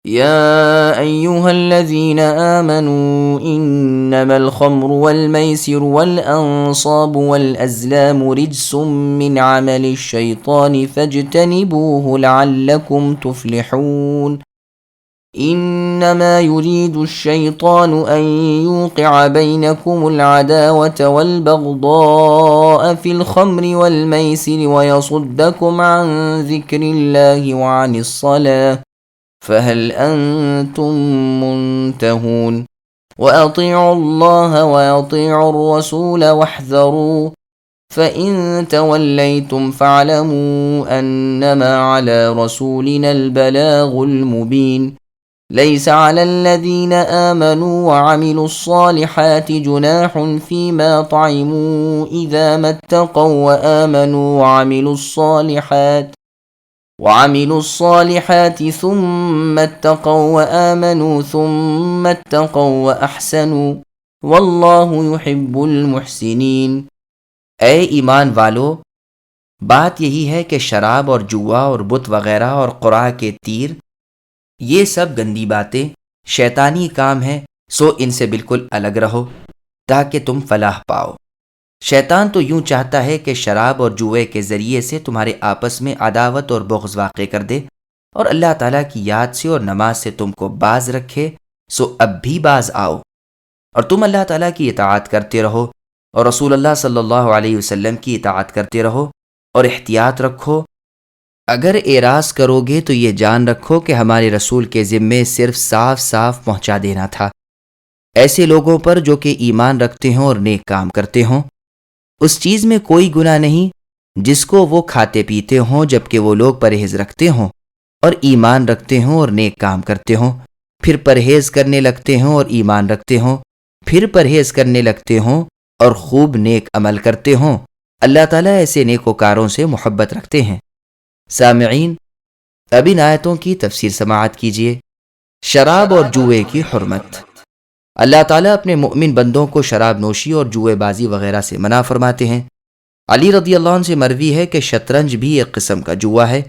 يا أيها الذين آمنوا إنما الخمر والميسر والأنصاب والأزلام رجس من عمل الشيطان فاجتنبوه لعلكم تفلحون. إنما يريد الشيطان أن يوقع بينكم العداوة والبغضاء في الخمر والميسر ويصدكم عن ذكر الله وعن الصلاة فهل أنتم منتهون. وأطيعوا الله وأطيعوا الرسول واحذروا فإن توليتم فاعلموا أنما على رسولنا البلاغ المبين. ليس على الذين آمنوا وعملوا الصالحات جناح فيما طعموا إذا ما اتقوا وآمنوا وعملوا الصالحات ثم اتقوا وآمنوا ثم اتقوا وأحسنوا والله يحب المحسنين. اے ایمان والو، بات یہی ہے کہ شراب اور جوا اور بت وغیرہ اور قرآ کے تیر، یہ سب گندی باتیں شیطانی کام ہیں، سو ان سے بالکل الگ رہو تاکہ تم فلاح پاؤ۔ شیطان تو یوں چاہتا ہے کہ شراب اور جوئے کے ذریعے سے تمہارے آپس میں عداوت اور بغض واقع کر دے اور اللہ تعالیٰ کی یاد سے اور نماز سے تم کو باز رکھے، سو اب بھی باز آؤ اور تم اللہ تعالیٰ کی اطاعت کرتے رہو اور رسول اللہ صلی اللہ علیہ وسلم کی اطاعت کرتے رہو اور احتیاط رکھو۔ اگر اعراض کرو گے تو یہ جان رکھو کہ ہمارے رسول کے ذمے صرف صاف صاف پہنچا دینا تھا، ایسے لوگوں پر جو کہ ایمان رکھتے ہوں اور نیک کام کرتے ہوں۔ اس چیز میں کوئی گناہ نہیں جس کو وہ کھاتے پیتے ہوں جبکہ وہ لوگ پرہیز رکھتے ہوں اور ایمان رکھتے ہوں اور نیک کام کرتے ہوں، پھر پرہیز کرنے لگتے ہوں اور ایمان رکھتے ہوں، پھر پرہیز کرنے لگتے ہوں اور خوب نیک عمل کرتے ہوں۔ اللہ تعالیٰ ایسے نیکوکاروں سے محبت رکھتے ہیں۔ سامعین، اب ان آیتوں کی تفسیر سماعت کیجیے۔ شراب اور جوئے کی حرمت۔ اللہ تعالیٰ اپنے مؤمن بندوں کو شراب نوشی اور جوئے بازی وغیرہ سے منع فرماتے ہیں۔ علی رضی اللہ عنہ سے مروی ہے کہ شطرنج بھی ایک قسم کا جوا ہے۔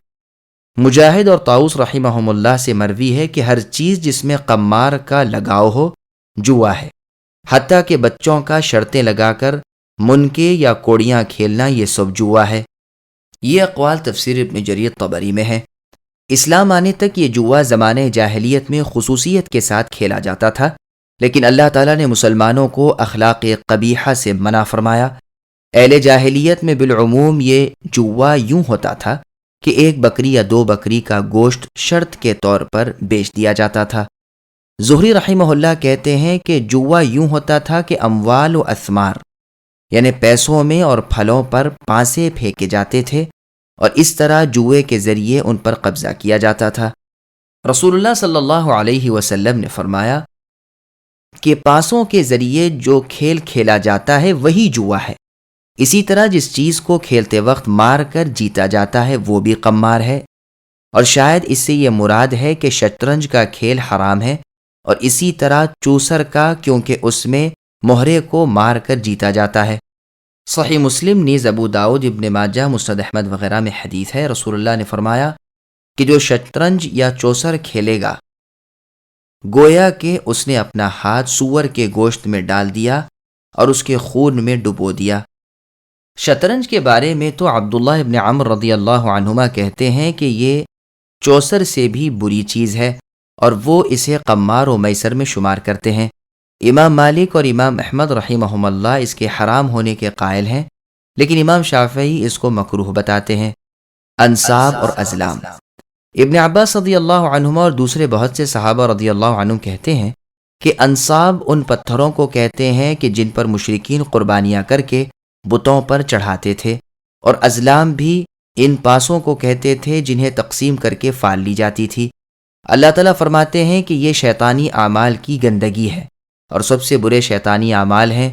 مجاہد اور طاؤس رحمہم اللہ سے مروی ہے کہ ہر چیز جس میں قمار کا لگاؤ ہو جوا ہے، حتیٰ کہ بچوں کا شرطیں لگا کر منکے یا کوڑیاں کھیلنا یہ سب جوا ہے۔ یہ اقوال تفسیر ابن جریر طبری میں ہے۔ اسلام آنے تک یہ جوا زمانے جاہلیت میں خصوصیت کے ساتھ کھیلا جاتا تھا، لیکن اللہ تعالیٰ نے مسلمانوں کو اخلاق قبیحہ سے منع فرمایا۔ اہل جاہلیت میں بالعموم یہ جوا یوں ہوتا تھا کہ ایک بکری یا دو بکری کا گوشت شرط کے طور پر بیچ دیا جاتا تھا۔ زہری رحمہ اللہ کہتے ہیں کہ جوا یوں ہوتا تھا کہ اموال و اثمار یعنی پیسوں میں اور پھلوں پر پانسے پھینکے جاتے تھے اور اس طرح جوئے کے ذریعے ان پر قبضہ کیا جاتا تھا۔ رسول اللہ صلی اللہ علیہ وسلم نے فرمایا کہ پانسوں کے ذریعے جو کھیل کھیلا جاتا ہے وہی جوا ہے، اسی طرح جس چیز کو کھیلتے وقت مار کر جیتا جاتا ہے وہ بھی قمار ہے، اور شاید اس سے یہ مراد ہے کہ شطرنج کا کھیل حرام ہے، اور اسی طرح چوسر کا، کیونکہ اس میں مہرے کو مار کر جیتا جاتا ہے۔ صحیح مسلم نیز ابو داؤد، ابن ماجہ، مسند احمد وغیرہ میں حدیث ہے، رسول اللہ نے فرمایا کہ جو شطرنج یا چوسر کھیلے گا گویا کہ اس نے اپنا ہاتھ سور کے گوشت میں ڈال دیا اور اس کے خون میں ڈبو دیا۔ شطرنج کے بارے میں تو عبداللہ ابن عمر رضی اللہ عنہما کہتے ہیں کہ یہ چوسر سے بھی بری چیز ہے اور وہ اسے قمار و میسر میں شمار کرتے ہیں۔ امام مالک اور امام احمد رحمہم اللہ اس کے حرام ہونے کے قائل ہیں، لیکن امام شافعی اس کو مکروہ بتاتے ہیں۔ انصاب اور ازلام۔ ابن عباس رضی اللہ عنہما اور دوسرے بہت سے صحابہ رضی اللہ عنہم کہتے ہیں کہ انصاب ان پتھروں کو کہتے ہیں کہ جن پر مشرکین قربانیاں کر کے بتوں پر چڑھاتے تھے، اور ازلام بھی ان پاسوں کو کہتے تھے جنہیں تقسیم کر کے فال لی جاتی تھی۔ اللہ تعالیٰ فرماتے ہیں کہ یہ شیطانی اعمال کی گندگی ہے اور سب سے برے شیطانی اعمال ہیں،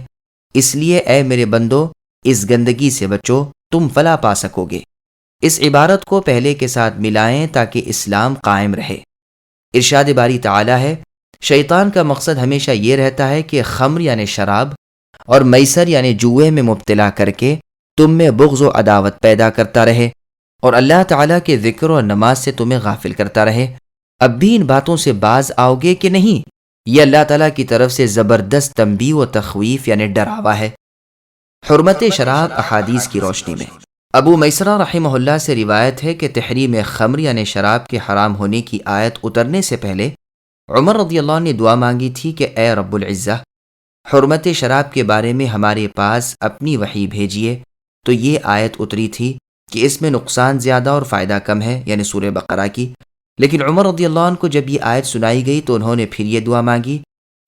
اس لیے اے میرے بندو اس گندگی سے بچو، تم فلاح پا سکو گے۔ اس عبارت کو پہلے کے ساتھ ملائیں تاکہ اسلام قائم رہے۔ ارشاد باری تعالیٰ ہے، شیطان کا مقصد ہمیشہ یہ رہتا ہے کہ خمر یعنی شراب اور میسر یعنی جوئے میں مبتلا کر کے تم میں بغض و عداوت پیدا کرتا رہے اور اللہ تعالیٰ کے ذکر و نماز سے تمہیں غافل کرتا رہے۔ اب بھی ان باتوں سے باز آؤ گے کہ نہیں؟ یہ اللہ تعالیٰ کی طرف سے زبردست تنبیہ و تخویف یعنی ڈراوا ہے۔ حرمت شراب احادیث کی روشنی میں ابو میسرہ رحمہ اللہ سے روایت ہے کہ تحریم خمر یعنی شراب کے حرام ہونے کی آیت اترنے سے پہلے عمر رضی اللہ عنہ نے دعا مانگی تھی کہ اے رب العزہ، حرمت شراب کے بارے میں ہمارے پاس اپنی وحی بھیجیے۔ تو یہ آیت اتری تھی کہ اس میں نقصان زیادہ اور فائدہ کم ہے، یعنی سورہ بقرہ کی۔ لیکن عمر رضی اللہ عنہ کو جب یہ آیت سنائی گئی تو انہوں نے پھر یہ دعا مانگی،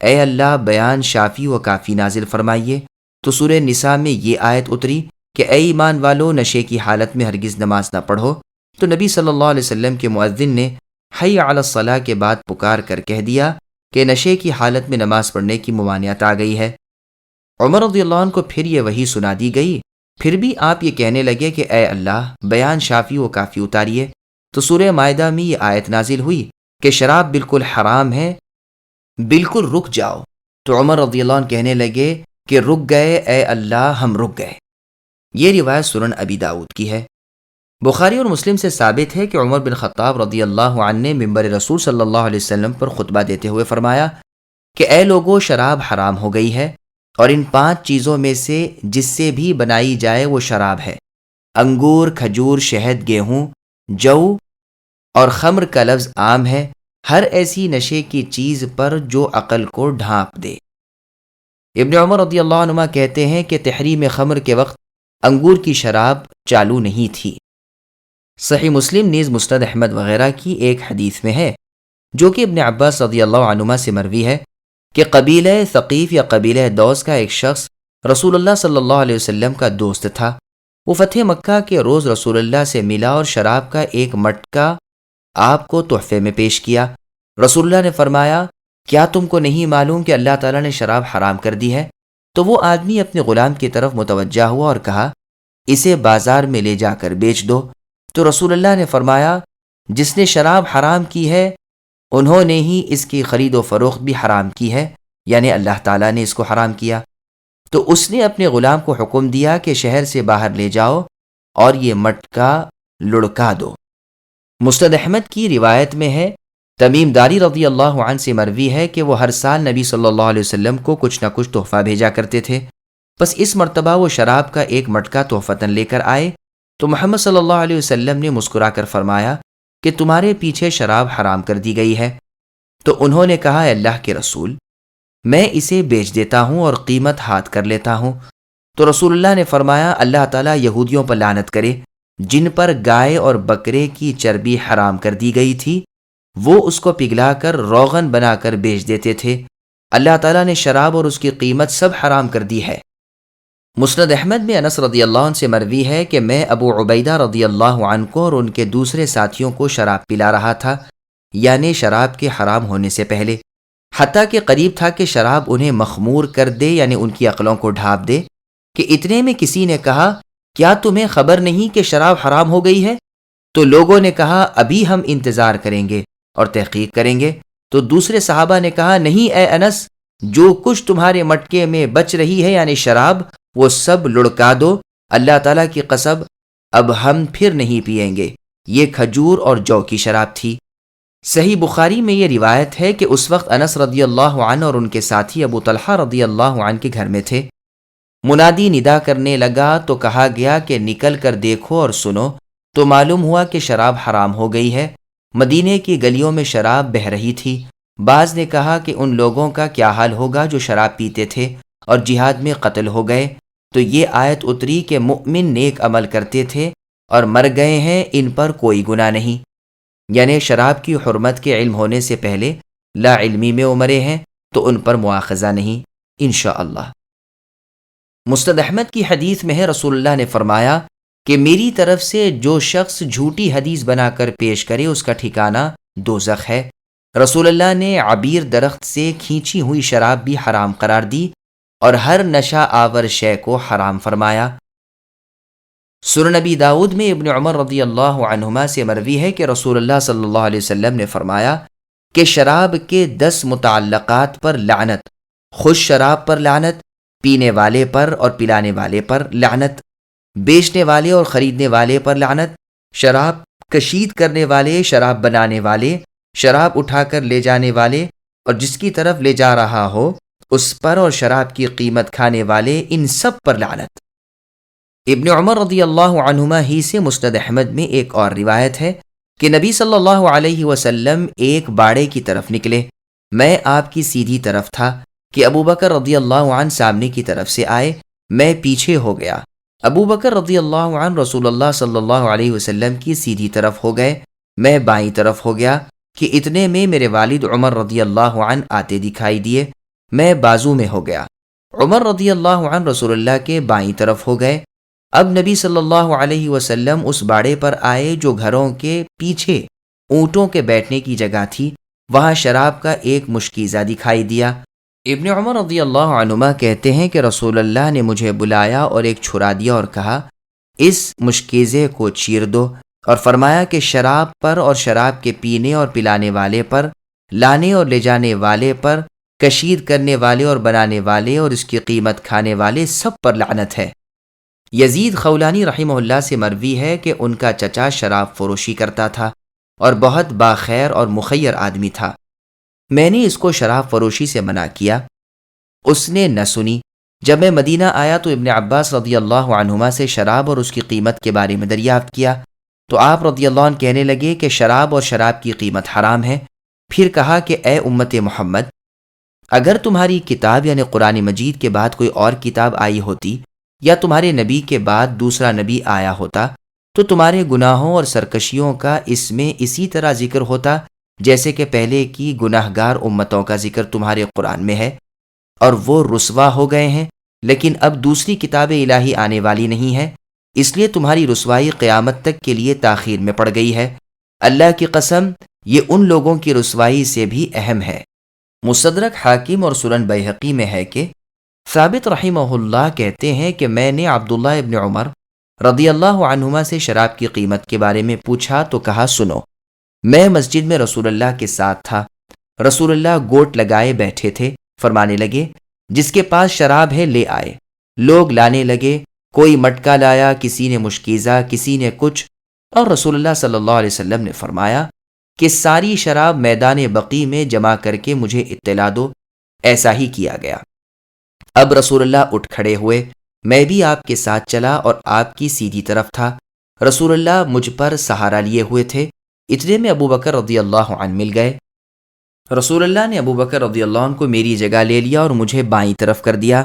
اے اللہ بیان شافی و کافی نازل فرمائیے۔ تو سورہ نساء میں یہ آیت اتری کہ اے ایمان والو، نشے کی حالت میں ہرگز نماز نہ پڑھو۔ تو نبی صلی اللہ علیہ وسلم کے مؤذن نے حی علی الصلاۃ کے بعد پکار کر کہہ دیا کہ نشے کی حالت میں نماز پڑھنے کی ممانعت آ گئی ہے۔ عمر رضی اللہ عنہ کو پھر یہ وحی سنا دی گئی، پھر بھی آپ یہ کہنے لگے کہ اے اللہ بیان شافی و کافی اتاریے۔ تو سورہ مائدہ میں یہ آیت نازل ہوئی کہ شراب بالکل حرام ہے، بالکل رک جاؤ۔ تو عمر رضی اللہ عنہ کہنے لگے کہ رک گئے اے اللہ، ہم رک گئے۔ یہ روایت سنن ابی داؤد کی ہے۔ بخاری اور مسلم سے ثابت ہے کہ عمر بن خطاب رضی اللہ عنہ نے منبر رسول صلی اللہ علیہ وسلم پر خطبہ دیتے ہوئے فرمایا کہ اے لوگو، شراب حرام ہو گئی ہے، اور ان 5 چیزوں میں سے جس سے بھی بنائی جائے وہ شراب ہے: انگور، کھجور، شہد، گیہوں، جو اور خمر کا لفظ عام ہے ہر ایسی نشے کی چیز پر جو عقل کو ڈھانپ دے۔ ابن عمر رضی اللہ عنہما کہتے ہیں کہ تحریم خمر کے وقت انگور کی شراب چالو نہیں تھی۔ صحیح مسلم نیز مسند احمد وغیرہ کی ایک حدیث میں ہے، جو کہ ابن عباس رضی اللہ عنہما سے مروی ہے، کہ قبیلہ ثقیف یا قبیلہ دوس کا ایک شخص رسول اللہ صلی اللہ علیہ وسلم کا دوست تھا۔ وہ فتح مکہ کے روز رسول اللہ سے ملا اور شراب کا ایک مٹکا آپ کو تحفے میں پیش کیا۔ رسول اللہ نے فرمایا، کیا تم کو نہیں معلوم کہ اللہ تعالیٰ نے شراب حرام کر دی ہے؟ تو وہ آدمی اپنے غلام کی طرف متوجہ ہوا اور کہا، اسے بازار میں لے جا کر بیچ دو۔ تو رسول اللہ نے فرمایا، جس نے شراب حرام کی ہے انہوں نے ہی اس کی خرید و فروخت بھی حرام کی ہے، یعنی اللہ تعالیٰ نے اس کو حرام کیا۔ تو اس نے اپنے غلام کو حکم دیا کہ شہر سے باہر لے جاؤ اور یہ مٹکا لڑکا دو۔ مسند احمد کی روایت میں ہے، تمیم داری رضی اللہ عنہ سے مروی ہے کہ وہ ہر سال نبی صلی اللہ علیہ وسلم کو کچھ نہ کچھ تحفہ بھیجا کرتے تھے۔ بس اس مرتبہ وہ شراب کا ایک مٹکا تحفتاً لے کر آئے تو محمد صلی اللہ علیہ وسلم نے مسکرا کر فرمایا کہ تمہارے پیچھے شراب حرام کر دی گئی ہے۔ تو انہوں نے کہا، اے اللہ کے رسول، میں اسے بیچ دیتا ہوں اور قیمت ہاتھ کر لیتا ہوں۔ تو رسول اللہ نے فرمایا، اللہ تعالیٰ یہودیوں پر لعنت کرے جن پر گائے اور بکرے کی چربی حرام کر دی گئی تھی، وہ اس کو پگھلا کر روغن بنا کر بیچ دیتے تھے۔ اللہ تعالیٰ نے شراب اور اس کی قیمت سب حرام کر دی ہے۔ مسند احمد میں انس رضی اللہ عنہ سے مروی ہے کہ میں ابو عبیدہ رضی اللہ عنہ کو اور ان کے دوسرے ساتھیوں کو شراب پلا رہا تھا، یعنی شراب کے حرام ہونے سے پہلے، حتیٰ کہ قریب تھا کہ شراب انہیں مخمور کر دے، یعنی ان کی عقلوں کو ڈھانپ دے، کہ اتنے میں کسی نے کہا، کیا تمہیں خبر نہیں کہ شراب حرام ہو گئی ہے؟ تو لوگوں نے کہا، ابھی ہم انتظار کریں گے اور تحقیق کریں گے۔ تو دوسرے صحابہ نے کہا، نہیں اے انس، جو کچھ تمہارے مٹکے میں بچ رہی ہے یعنی شراب، وہ سب لڑکا دو، اللہ تعالیٰ کی قسم اب ہم پھر نہیں پئیں گے۔ یہ کھجور اور جو کی شراب تھی۔ صحیح بخاری میں یہ روایت ہے کہ اس وقت انس رضی اللہ عنہ اور ان کے ساتھی ابو طلحہ رضی اللہ عنہ کے گھر میں تھے۔ منادی ندا کرنے لگا تو کہا گیا کہ نکل کر دیکھو اور سنو، تو معلوم ہوا کہ شراب حرام ہو گئی ہے۔ مدینے کی گلیوں میں شراب بہہ رہی تھی۔ بعض نے کہا کہ ان لوگوں کا کیا حال ہوگا جو شراب پیتے تھے اور جہاد میں قتل ہو گئے؟ تو یہ آیت اتری کہ مؤمن نیک عمل کرتے تھے اور مر گئے ہیں، ان پر کوئی گناہ نہیں، یعنی شراب کی حرمت کے علم ہونے سے پہلے لا علمی میں مرے ہیں تو ان پر مواخذہ نہیں انشاءاللہ۔ مسند احمد کی حدیث میں ہے، رسول اللہ نے فرمایا کہ میری طرف سے جو شخص جھوٹی حدیث بنا کر پیش کرے اس کا ٹھکانہ دوزخ ہے۔ رسول اللہ نے عبیر درخت سے کھینچی ہوئی شراب بھی حرام قرار دی اور ہر نشہ آور شے کو حرام فرمایا۔ سنن نبی داؤد میں ابن عمر رضی اللہ عنہما سے مروی ہے کہ رسول اللہ صلی اللہ علیہ وسلم نے فرمایا کہ شراب کے 10 متعلقات پر لعنت، خوش شراب پر لعنت، پینے والے پر اور پلانے والے پر لعنت، بیچنے والے اور خریدنے والے پر لعنت، شراب کشید کرنے والے، شراب بنانے والے، شراب اٹھا کر لے جانے والے اور جس کی طرف لے جا رہا ہو اس پر اور شراب کی قیمت کھانے والے، ان سب پر لعنت۔ ابن عمر رضی اللہ عنہما ہی سے مسند احمد میں ایک اور روایت ہے کہ نبی صلی اللہ علیہ وسلم ایک باڑے کی طرف نکلے، میں آپ کی سیدھی طرف تھا کہ ابو بکر رضی اللہ عنہ سامنے کی طرف سے آئے، میں پیچھے ہو گیا۔ ابو بکر رضی اللہ عنہ رسول اللہ صلی اللہ علیہ وسلم کی سیدھی طرف ہو گئے، میں بائیں طرف ہو گیا کہ اتنے میں میرے والد عمر رضی اللہ عنہ آتے دکھائی دیے، میں بازو میں ہو گیا۔ عمر رضی اللہ عنہ رسول اللہ کے بائیں طرف ہو گئے۔ اب نبی صلی اللہ علیہ وسلم اس باڑے پر آئے جو گھروں کے پیچھے اونٹوں کے بیٹھنے کی جگہ تھی، وہاں شراب کا ایک مشکیزہ دکھائی دیا۔ ابن عمر رضی اللہ عنہما کہتے ہیں کہ رسول اللہ نے مجھے بلایا اور ایک چھرا دیا اور کہا، اس مشکیزے کو چیر دو، اور فرمایا کہ شراب پر اور شراب کے پینے اور پلانے والے پر، لانے اور لے جانے والے پر، کشید کرنے والے اور بنانے والے اور اس کی قیمت کھانے والے سب پر لعنت ہے۔ یزید خولانی رحمہ اللہ سے مروی ہے کہ ان کا چچا شراب فروشی کرتا تھا اور بہت باخیر اور مخیر آدمی تھا۔ میں نے اس کو شراب فروشی سے منع کیا، اس نے نہ سنی۔ جب میں مدینہ آیا تو ابن عباس رضی اللہ عنہما سے شراب اور اس کی قیمت کے بارے میں دریافت کیا تو آپ رضی اللہ عنہ کہنے لگے کہ شراب اور شراب کی قیمت حرام ہے۔ پھر کہا کہ اے امت محمد، اگر تمہاری کتاب یعنی قرآن مجید کے بعد کوئی اور کتاب آئی ہوتی یا تمہارے نبی کے بعد دوسرا نبی آیا ہوتا تو تمہارے گناہوں اور سرکشیوں کا اس میں اسی طرح ذکر ہوتا جیسے کہ پہلے کی گناہ گار امتوں کا ذکر تمہارے قرآن میں ہے، اور وہ رسوا ہو گئے ہیں۔ لیکن اب دوسری کتاب الہی آنے والی نہیں ہے، اس لیے تمہاری رسوائی قیامت تک کے لیے تاخیر میں پڑ گئی ہے۔ اللہ کی قسم، یہ ان لوگوں کی رسوائی سے بھی اہم ہے۔ مستدرک حاکم اور سنن بیہقی میں ہے کہ ثابت رحمہ اللہ کہتے ہیں کہ میں نے عبداللہ ابن عمر رضی اللہ عنہما سے شراب کی قیمت کے بارے میں پوچھا تو کہا، سنو، میں مسجد میں رسول اللہ کے ساتھ تھا، رسول اللہ گوٹ لگائے بیٹھے تھے، فرمانے لگے جس کے پاس شراب ہے لے آئے۔ لوگ لانے لگے، کوئی مٹکا لایا، کسی نے مشکیزہ، کسی نے کچھ، اور رسول اللہ صلی اللہ علیہ وسلم نے فرمایا کہ ساری شراب میدان بقیع میں جمع کر کے مجھے اطلاع دو۔ ایسا ہی کیا گیا۔ اب رسول اللہ اٹھ کھڑے ہوئے، میں بھی آپ کے ساتھ چلا اور آپ کی سیدھی طرف تھا۔ رسول اللہ مجھ پر سہارا لیے ہوئے تھے، اتنے میں ابو بکر رضی اللہ عنہ مل گئے۔ رسول اللہ نے ابو بکر رضی اللہ عنہ کو میری جگہ لے لیا اور مجھے بائیں طرف کر دیا۔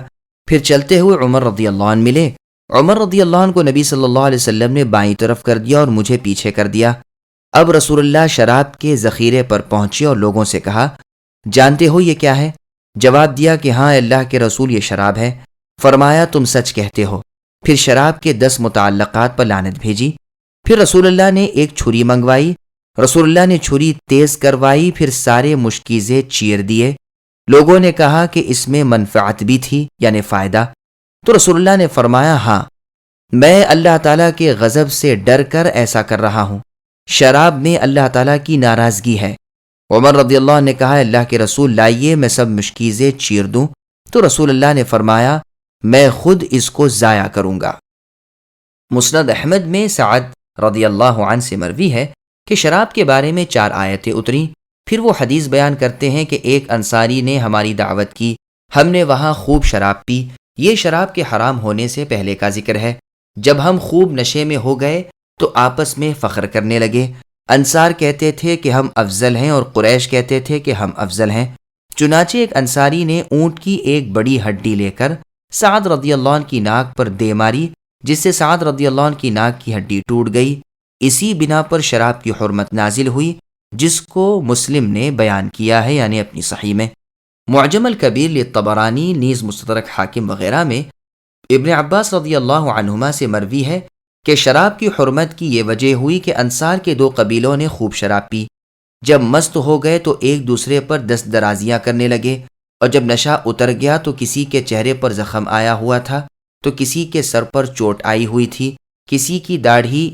پھر چلتے ہوئے عمر رضی اللہ عنہ ملے، عمر رضی اللہ عنہ کو نبی صلی اللہ علیہ وسلم نے بائیں طرف کر دیا اور مجھے پیچھے کر دیا۔ اب رسول اللہ شراب کے ذخیرے پر پہنچے اور لوگوں سے کہا، جانتے ہو یہ کیا ہے؟ جواب دیا کہ ہاں اللہ کے رسول، یہ شراب ہے۔ فرمایا تم سچ کہتے ہو۔ پھر شراب کے 10 متعلقات پر لعنت بھیجی۔ پھر رسول اللہ نے ایک چھری منگوائی، رسول اللہ نے چھری تیز کروائی، پھر سارے مشکیزے چیر دیے۔ لوگوں نے کہا کہ اس میں منفعت بھی تھی، یعنی فائدہ، تو رسول اللہ نے فرمایا ہاں، میں اللہ تعالیٰ کے غضب سے ڈر کر ایسا کر رہا ہوں، شراب میں اللہ تعالیٰ کی ناراضگی ہے۔ عمر رضی اللہ عنہ نے کہا، اللہ کے رسول لائیے میں سب مشکیزیں چیر دوں، تو رسول اللہ نے فرمایا میں خود اس کو ضائع کروں گا۔ مسند احمد میں سعد رضی اللہ عنہ سے مروی ہے کہ شراب کے بارے میں 4 آیتیں اتریں۔ پھر وہ حدیث بیان کرتے ہیں کہ ایک انصاری نے ہماری دعوت کی، ہم نے وہاں خوب شراب پی۔ یہ شراب کے حرام ہونے سے پہلے کا ذکر ہے۔ جب ہم خوب نشے میں ہو گئے تو آپس میں فخر کرنے لگے۔ انصار کہتے تھے کہ ہم افضل ہیں اور قریش کہتے تھے کہ ہم افضل ہیں۔ چنانچہ ایک انصاری نے اونٹ کی ایک بڑی ہڈی لے کر سعد رضی اللہ عنہ کی ناک پر دے ماری، جس سے سعد رضی اللہ عنہ کی ناک کی ہڈی ٹوٹ گئی۔ اسی بنا پر شراب کی حرمت نازل ہوئی، جس کو مسلم نے بیان کیا ہے، یعنی اپنی صحیح میں۔ معجم الکبیر للطبرانی نیز مستدرک حاکم وغیرہ میں ابن عباس رضی اللہ عنہما سے مروی ہے کہ شراب کی حرمت کی یہ وجہ ہوئی کہ انصار کے 2 قبیلوں نے خوب شراب پی۔ جب مست ہو گئے تو ایک دوسرے پر دست درازیاں کرنے لگے، اور جب نشہ اتر گیا تو کسی کے چہرے پر زخم آیا ہوا تھا تو کسی کے سر پر چوٹ آئی ہوئی تھی، کسی کی داڑھی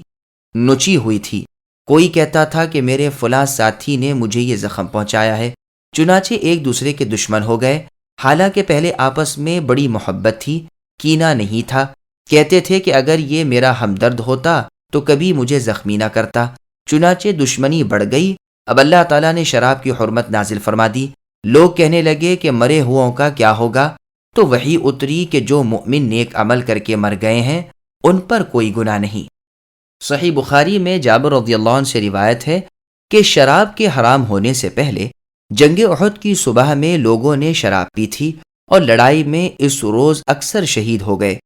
نچی ہوئی تھی۔ کوئی کہتا تھا کہ میرے فلاں ساتھی نے مجھے یہ زخم پہنچایا ہے۔ چنانچہ ایک دوسرے کے دشمن ہو گئے، حالانکہ پہلے آپس میں بڑی محبت تھی، کینہ نہیں تھا۔ کہتے تھے کہ اگر یہ میرا ہمدرد ہوتا تو کبھی مجھے زخمی نہ کرتا۔ چنانچہ دشمنی بڑھ گئی، اب اللہ تعالیٰ نے شراب کی حرمت نازل فرما دی۔ لوگ کہنے لگے کہ مرے ہوں کا کیا ہوگا؟ تو وحی اتری کہ جو مؤمن نیک عمل کر کے مر گئے ہیں ان پر کوئی گناہ نہیں۔ صحیح بخاری میں جابر رضی اللہ عنہ سے روایت ہے کہ شراب کے حرام ہونے سے پہلے جنگ احد کی صبح میں لوگوں نے شراب پی تھی اور لڑائی میں اس روز اکثر شہید ہو گئے۔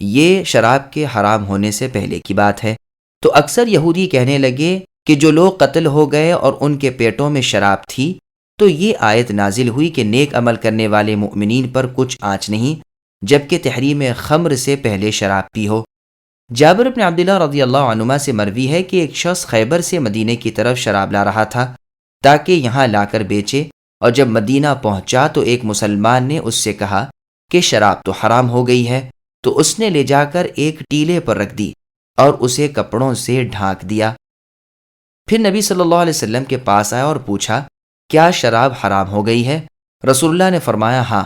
یہ شراب کے حرام ہونے سے پہلے کی بات ہے۔ تو اکثر یہودی کہنے لگے کہ جو لوگ قتل ہو گئے اور ان کے پیٹوں میں شراب تھی، تو یہ آیت نازل ہوئی کہ نیک عمل کرنے والے مؤمنین پر کچھ آنچ نہیں، جبکہ تحریم خمر سے پہلے شراب پی ہو۔ جابر بن عبداللہ رضی اللہ عنہما سے مروی ہے کہ ایک شخص خیبر سے مدینے کی طرف شراب لا رہا تھا تاکہ یہاں لا کر بیچے، اور جب مدینہ پہنچا تو ایک مسلمان نے اس سے کہا کہ شراب تو حرام ہو گئی ہے، تو اس نے لے جا کر ایک ٹیلے پر رکھ دی اور اسے کپڑوں سے ڈھانک دیا۔ پھر نبی صلی اللہ علیہ وسلم کے پاس آیا اور پوچھا، کیا شراب حرام ہو گئی ہے؟ رسول اللہ نے فرمایا ہاں۔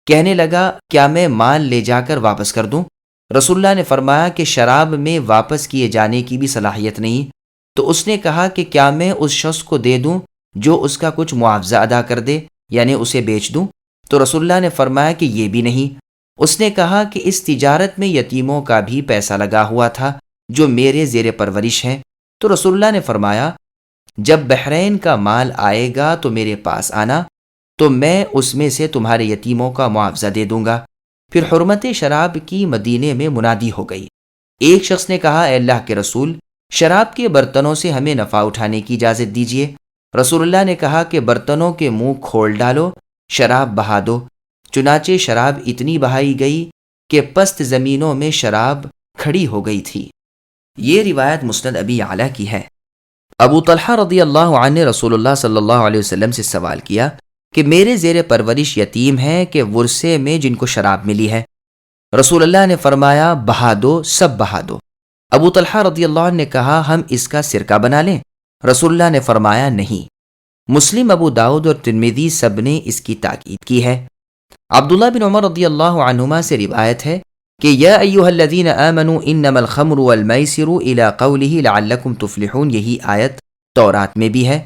کہنے لگا، کیا میں مال لے جا کر واپس کر دوں؟ رسول اللہ نے فرمایا کہ شراب میں واپس کیے جانے کی بھی صلاحیت نہیں۔ تو اس نے کہا کہ کیا میں اس شخص کو دے دوں جو اس کا کچھ معاوضہ ادا کر دے، یعنی اسے بیچ دوں؟ تو رسول اللہ نے فرمایا کہ یہ بھی نہیں۔ اس نے کہا کہ اس تجارت میں یتیموں کا بھی پیسہ لگا ہوا تھا جو میرے زیر پرورش ہیں۔ تو رسول اللہ نے فرمایا، جب بحرین کا مال آئے گا تو میرے پاس آنا، تو میں اس میں سے تمہارے یتیموں کا معاوضہ دے دوں گا۔ پھر حرمت شراب کی مدینے میں منادی ہو گئی۔ ایک شخص نے کہا، اے اللہ کے رسول، شراب کے برتنوں سے ہمیں نفع اٹھانے کی اجازت دیجیے۔ رسول اللہ نے کہا کہ برتنوں کے منہ کھول ڈالو، شراب بہا دو۔ چنانچہ شراب اتنی بہائی گئی کہ پست زمینوں میں شراب کھڑی ہو گئی تھی۔ یہ روایت مسند ابی یعلا کی ہے۔ ابو طلحہ رضی اللہ عنہ نے رسول اللہ صلی اللہ علیہ وسلم سے سوال کیا کہ میرے زیر پرورش یتیم ہیں کہ ورثے میں جن کو شراب ملی ہے؟ رسول اللہ نے فرمایا، بہا دو، سب بہا دو۔ ابو طلحہ رضی اللہ عنہ نے کہا، ہم اس کا سرکہ بنا لیں؟ رسول اللہ نے فرمایا نہیں۔ مسلم، ابو داؤد اور ترمذی سب نے اس کی تاکید کی ہے۔ عبداللہ بن عمر رضی اللہ عنہما سے روایت ہے کہ یا ایھا الذین آمنوا انما الخمر والمیسر الی قولہ لعلکم تفلحون، یہی آیت تورات میں بھی ہے۔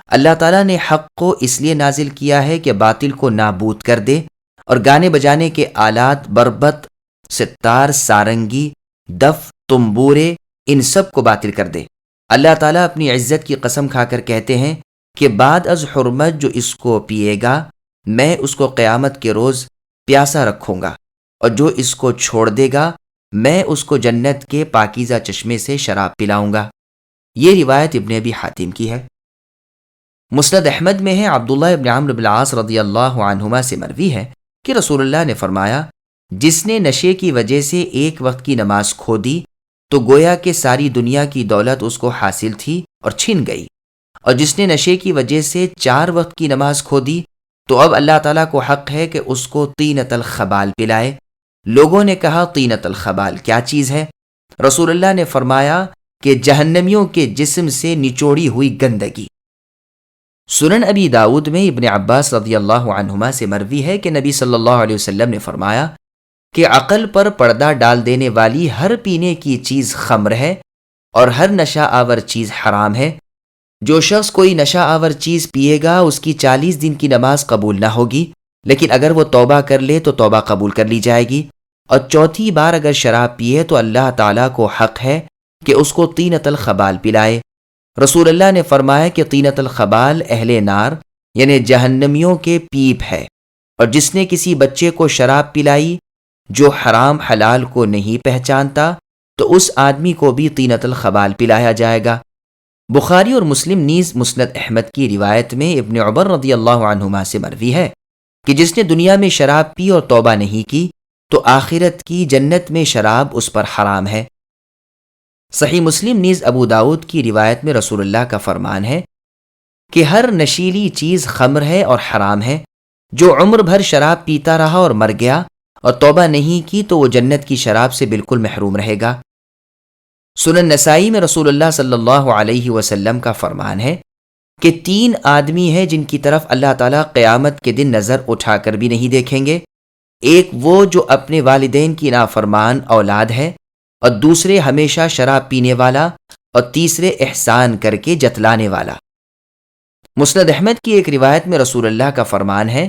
اللہ تعالیٰ نے حق کو اس لیے نازل کیا ہے کہ باطل کو نابود کر دے، اور گانے بجانے کے آلات بربط، ستار، سارنگی، دف، تنبورے، ان سب کو باطل کر دے۔ اللہ تعالیٰ اپنی عزت کی قسم کھا کر کہتے ہیں کہ بعد از حرمت جو اس کو پیے گا، میں اس کو قیامت کے روز پیاسا رکھوں گا، اور جو اس کو چھوڑ دے گا میں اس کو جنت کے پاکیزہ چشمے سے شراب پلاؤں گا۔ یہ روایت ابن ابی حاتم کی ہے۔ مسند احمد میں ہے، عبداللہ ابن عمرو بن العاص رضی اللہ عنہما سے مروی ہے کہ رسول اللہ نے فرمایا، جس نے نشے کی وجہ سے ایک وقت کی نماز کھو دی تو گویا کہ ساری دنیا کی دولت اس کو حاصل تھی اور چھن گئی، اور جس نے نشے کی وجہ سے 4 وقت کی نماز کھو دی تو اب اللہ تعالیٰ کو حق ہے کہ اس کو طینۃ الخبال پلائے۔ لوگوں نے کہا، طینۃ الخبال کیا چیز ہے؟ رسول اللہ نے فرمایا کہ جہنمیوں کے جسم سے نچوڑی ہوئی گندگی۔ سنن ابی داؤد میں ابن عباس رضی اللہ عنہما سے مروی ہے کہ نبی صلی اللہ علیہ وسلم نے فرمایا کہ عقل پر پردہ ڈال دینے والی ہر پینے کی چیز خمر ہے، اور ہر نشہ آور چیز حرام ہے۔ جو شخص کوئی نشہ آور چیز پیے گا اس کی 40 دن کی نماز قبول نہ ہوگی، لیکن اگر وہ توبہ کر لے تو توبہ قبول کر لی جائے گی، اور چوتھی بار اگر شراب پیے تو اللہ تعالیٰ کو حق ہے کہ اس کو طینۃ الخبال پلائے۔ رسول اللہ نے فرمایا کہ طینۃ الخبال اہل نار یعنی جہنمیوں کے پیپ ہے، اور جس نے کسی بچے کو شراب پلائی جو حرام حلال کو نہیں پہچانتا تو اس آدمی کو بھی طینۃ الخبال پلایا جائے گا۔ بخاری اور مسلم نیز مسند احمد کی روایت میں ابن عمر رضی اللہ عنہما سے مروی ہے کہ جس نے دنیا میں شراب پی اور توبہ نہیں کی تو آخرت کی جنت میں شراب اس پر حرام ہے۔ صحیح مسلم نیز ابو داؤد کی روایت میں رسول اللہ کا فرمان ہے کہ ہر نشیلی چیز خمر ہے اور حرام ہے۔ جو عمر بھر شراب پیتا رہا اور مر گیا اور توبہ نہیں کی تو وہ جنت کی شراب سے بالکل محروم رہے گا۔ سنن نسائی میں رسول اللہ صلی اللہ علیہ وسلم کا فرمان ہے کہ 3 آدمی ہیں جن کی طرف اللہ تعالیٰ قیامت کے دن نظر اٹھا کر بھی نہیں دیکھیں گے۔ ایک وہ جو اپنے والدین کی نافرمان اولاد ہے، اور دوسرے ہمیشہ شراب پینے والا، اور تیسرے احسان کر کے جتلانے والا۔ مسند احمد کی ایک روایت میں رسول اللہ کا فرمان ہے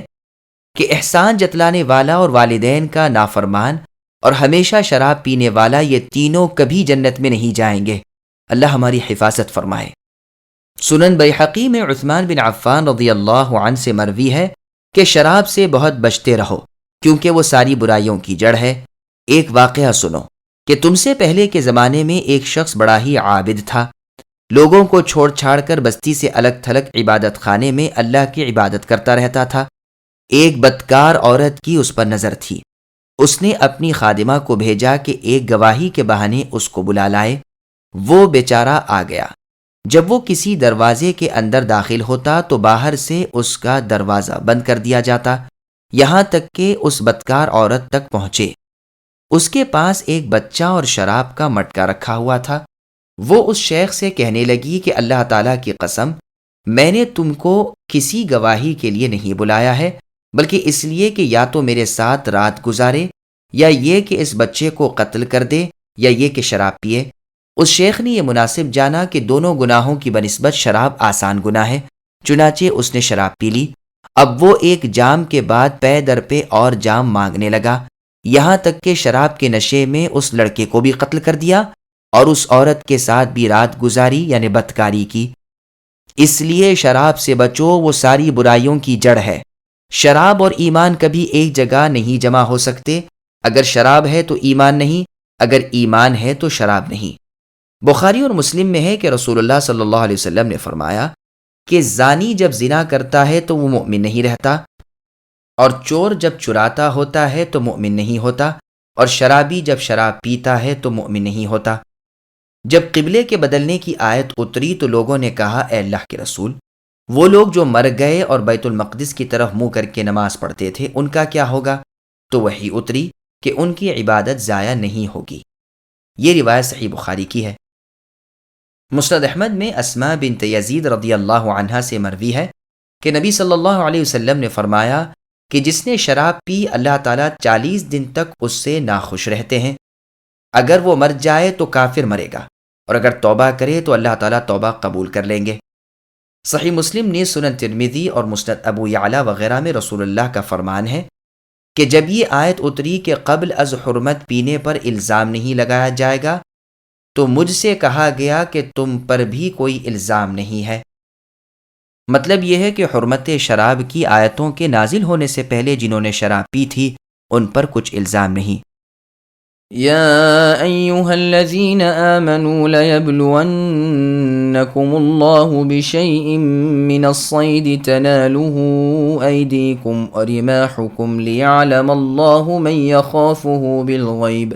کہ احسان جتلانے والا اور والدین کا نافرمان اور ہمیشہ شراب پینے والا، یہ تینوں کبھی جنت میں نہیں جائیں گے۔ اللہ ہماری حفاظت فرمائے۔ سنن بیہقی میں عثمان بن عفان رضی اللہ عنہ سے مروی ہے کہ شراب سے بہت بچتے رہو کیونکہ وہ ساری برائیوں کی جڑ ہے۔ ایک واقعہ سنو کہ تم سے پہلے کے زمانے میں ایک شخص بڑا ہی عابد تھا، لوگوں کو چھوڑ چھاڑ کر بستی سے الگ تھلگ عبادت خانے میں اللہ کی عبادت کرتا رہتا تھا۔ ایک بدکار عورت کی اس پر نظر تھی، اس نے اپنی خادمہ کو بھیجا کہ ایک گواہی کے بہانے اس کو بلا لائے۔ وہ بیچارہ آ گیا۔ جب وہ کسی دروازے کے اندر داخل ہوتا تو باہر سے اس کا دروازہ بند کر دیا جاتا، یہاں تک کہ اس بدکار عورت تک پہنچے۔ اس کے پاس ایک بچہ اور شراب کا مٹکا رکھا ہوا تھا۔ وہ اس شیخ سے کہنے لگی کہ اللہ تعالیٰ کی قسم، میں نے تم کو کسی گواہی کے لیے نہیں بلایا ہے، بلکہ اس لیے کہ یا تو میرے ساتھ رات گزارے، یا یہ کہ اس بچے کو قتل کر دے، یا یہ کہ شراب پیے۔ اس شیخ نے یہ مناسب جانا کہ دونوں گناہوں کی بنسبت شراب آسان گناہ ہے، چنانچہ اس نے شراب پی لی۔ اب وہ ایک جام کے بعد پے در پہ اور جام مانگنے لگا، یہاں تک کہ شراب کے نشے میں اس لڑکے کو بھی قتل کر دیا اور اس عورت کے ساتھ بھی رات گزاری یعنی بدکاری کی۔ اس لیے شراب سے بچو، وہ ساری برائیوں کی جڑ ہے۔ شراب اور ایمان کبھی ایک جگہ نہیں جمع ہو سکتے۔ اگر شراب ہے تو ایمان نہیں، اگر ایمان ہے تو شراب نہیں۔ بخاری اور مسلم میں ہے کہ رسول اللہ صلی اللہ علیہ وسلم نے فرمایا کہ زانی جب زنا کرتا ہے تو وہ مومن نہیں رہتا، اور چور جب چراتا ہوتا ہے تو مومن نہیں ہوتا، اور شرابی جب شراب پیتا ہے تو مومن نہیں ہوتا۔ جب قبلے کے بدلنے کی آیت اتری تو لوگوں نے کہا، اے اللہ کے رسول، وہ لوگ جو مر گئے اور بیت المقدس کی طرف منہ کر کے نماز پڑھتے تھے، ان کا کیا ہوگا؟ تو وحی اتری کہ ان کی عبادت ضائع نہیں ہوگی۔ یہ روایت صحیح بخاری کی ہے۔ مسند احمد میں اسماء بنت یزید رضی اللہ عنہا سے مروی ہے کہ نبی صلی اللہ علیہ وسلم نے فرمایا کہ جس نے شراب پی اللہ تعالیٰ 40 دن تک اس سے ناخوش رہتے ہیں۔ اگر وہ مر جائے تو کافر مرے گا، اور اگر توبہ کرے تو اللہ تعالیٰ توبہ قبول کر لیں گے۔ صحیح مسلم نے سنن ترمذی اور مسند ابو یعلا وغیرہ میں رسول اللہ کا فرمان ہے کہ جب یہ آیت اتری کہ قبل از حرمت پینے پر الزام نہیں لگایا جائے گا، تو مجھ سے کہا گیا کہ تم پر بھی کوئی الزام نہیں ہے۔ مطلب یہ ہے کہ حرمت شراب کی آیتوں کے نازل ہونے سے پہلے جنہوں نے شراب پی تھی ان پر کچھ الزام نہیں۔ يا أيها الذين آمنوا ليبلونكم الله بشيء من الصيد تناله أيديكم ورماحكم ليعلم الله من يخافه بالغيب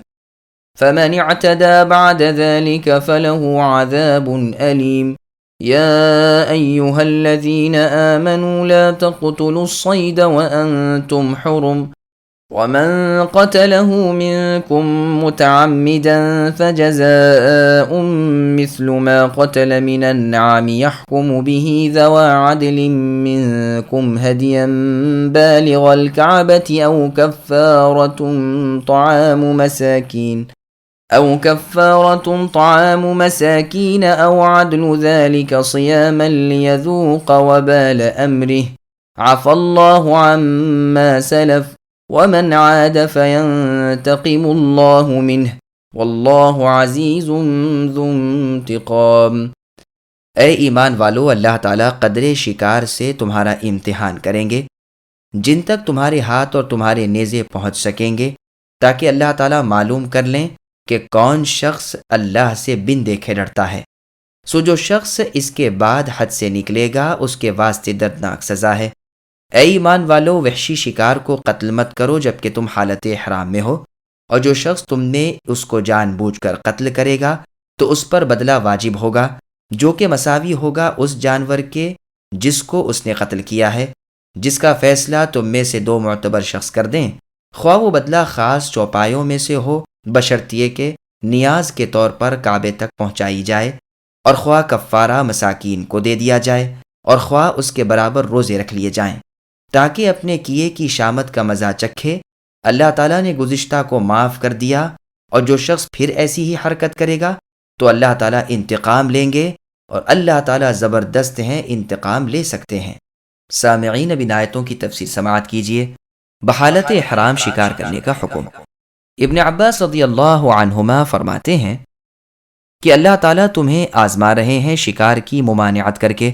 فمن اعتدى بعد ذلك فله عذاب أليم يا أيها الذين آمنوا لا تقتلوا الصيد وأنتم حرم ومن قتله منكم متعمدا فجزاء مثل ما قتل من النعم يحكم به ذوى عدل منكم هديا بالغ الكعبة أو كفارة طعام مساكين أو عدل ذلك صياما ليذوق وبال أمره عفى الله عما سلف ومن عاد فينتقم الله منه والله عزيز ذو انتقام۔ اے ایمان والو، اللہ تعالیٰ قدرے شکار سے تمہارا امتحان کریں گے جن تک تمہارے ہاتھ اور تمہارے نیزے پہنچ سکیں گے، تاکہ اللہ تعالیٰ معلوم کر لیں کہ کون شخص اللہ سے بن دیکھے ڈرتا ہے۔ سو جو شخص اس کے بعد حد سے نکلے گا اس کے واسطے دردناک سزا ہے۔ اے ایمان والو، وحشی شکار کو قتل مت کرو جبکہ تم حالت احرام میں ہو، اور جو شخص تم نے اس کو جان بوجھ کر قتل کرے گا تو اس پر بدلہ واجب ہوگا، جو کہ مساوی ہوگا اس جانور کے جس کو اس نے قتل کیا ہے، جس کا فیصلہ تم میں سے 2 معتبر شخص کر دیں، خواہ وہ بدلہ خاص چوپایوں میں سے ہو بشرطیے کہ نیاز کے طور پر کعبے تک پہنچائی جائے، اور خواہ کفارہ مساکین کو دے دیا جائے، اور خواہ اس کے برابر روزے رکھ لیے جائیں، تاکہ اپنے کیے کی شامت کا مزہ چکھے۔ اللہ تعالیٰ نے گزشتہ کو معاف کر دیا، اور جو شخص پھر ایسی ہی حرکت کرے گا تو اللہ تعالیٰ انتقام لیں گے، اور اللہ تعالیٰ زبردست ہیں، انتقام لے سکتے ہیں۔ سامعین، اب ان آیتوں کی تفسیر سماعت کیجیے۔ بحالت احرام شکار کرنے کا حکم۔ ابن عباس رضی اللہ عنہما فرماتے ہیں کہ اللہ تعالیٰ تمہیں آزما رہے ہیں شکار کی ممانعت کر کے،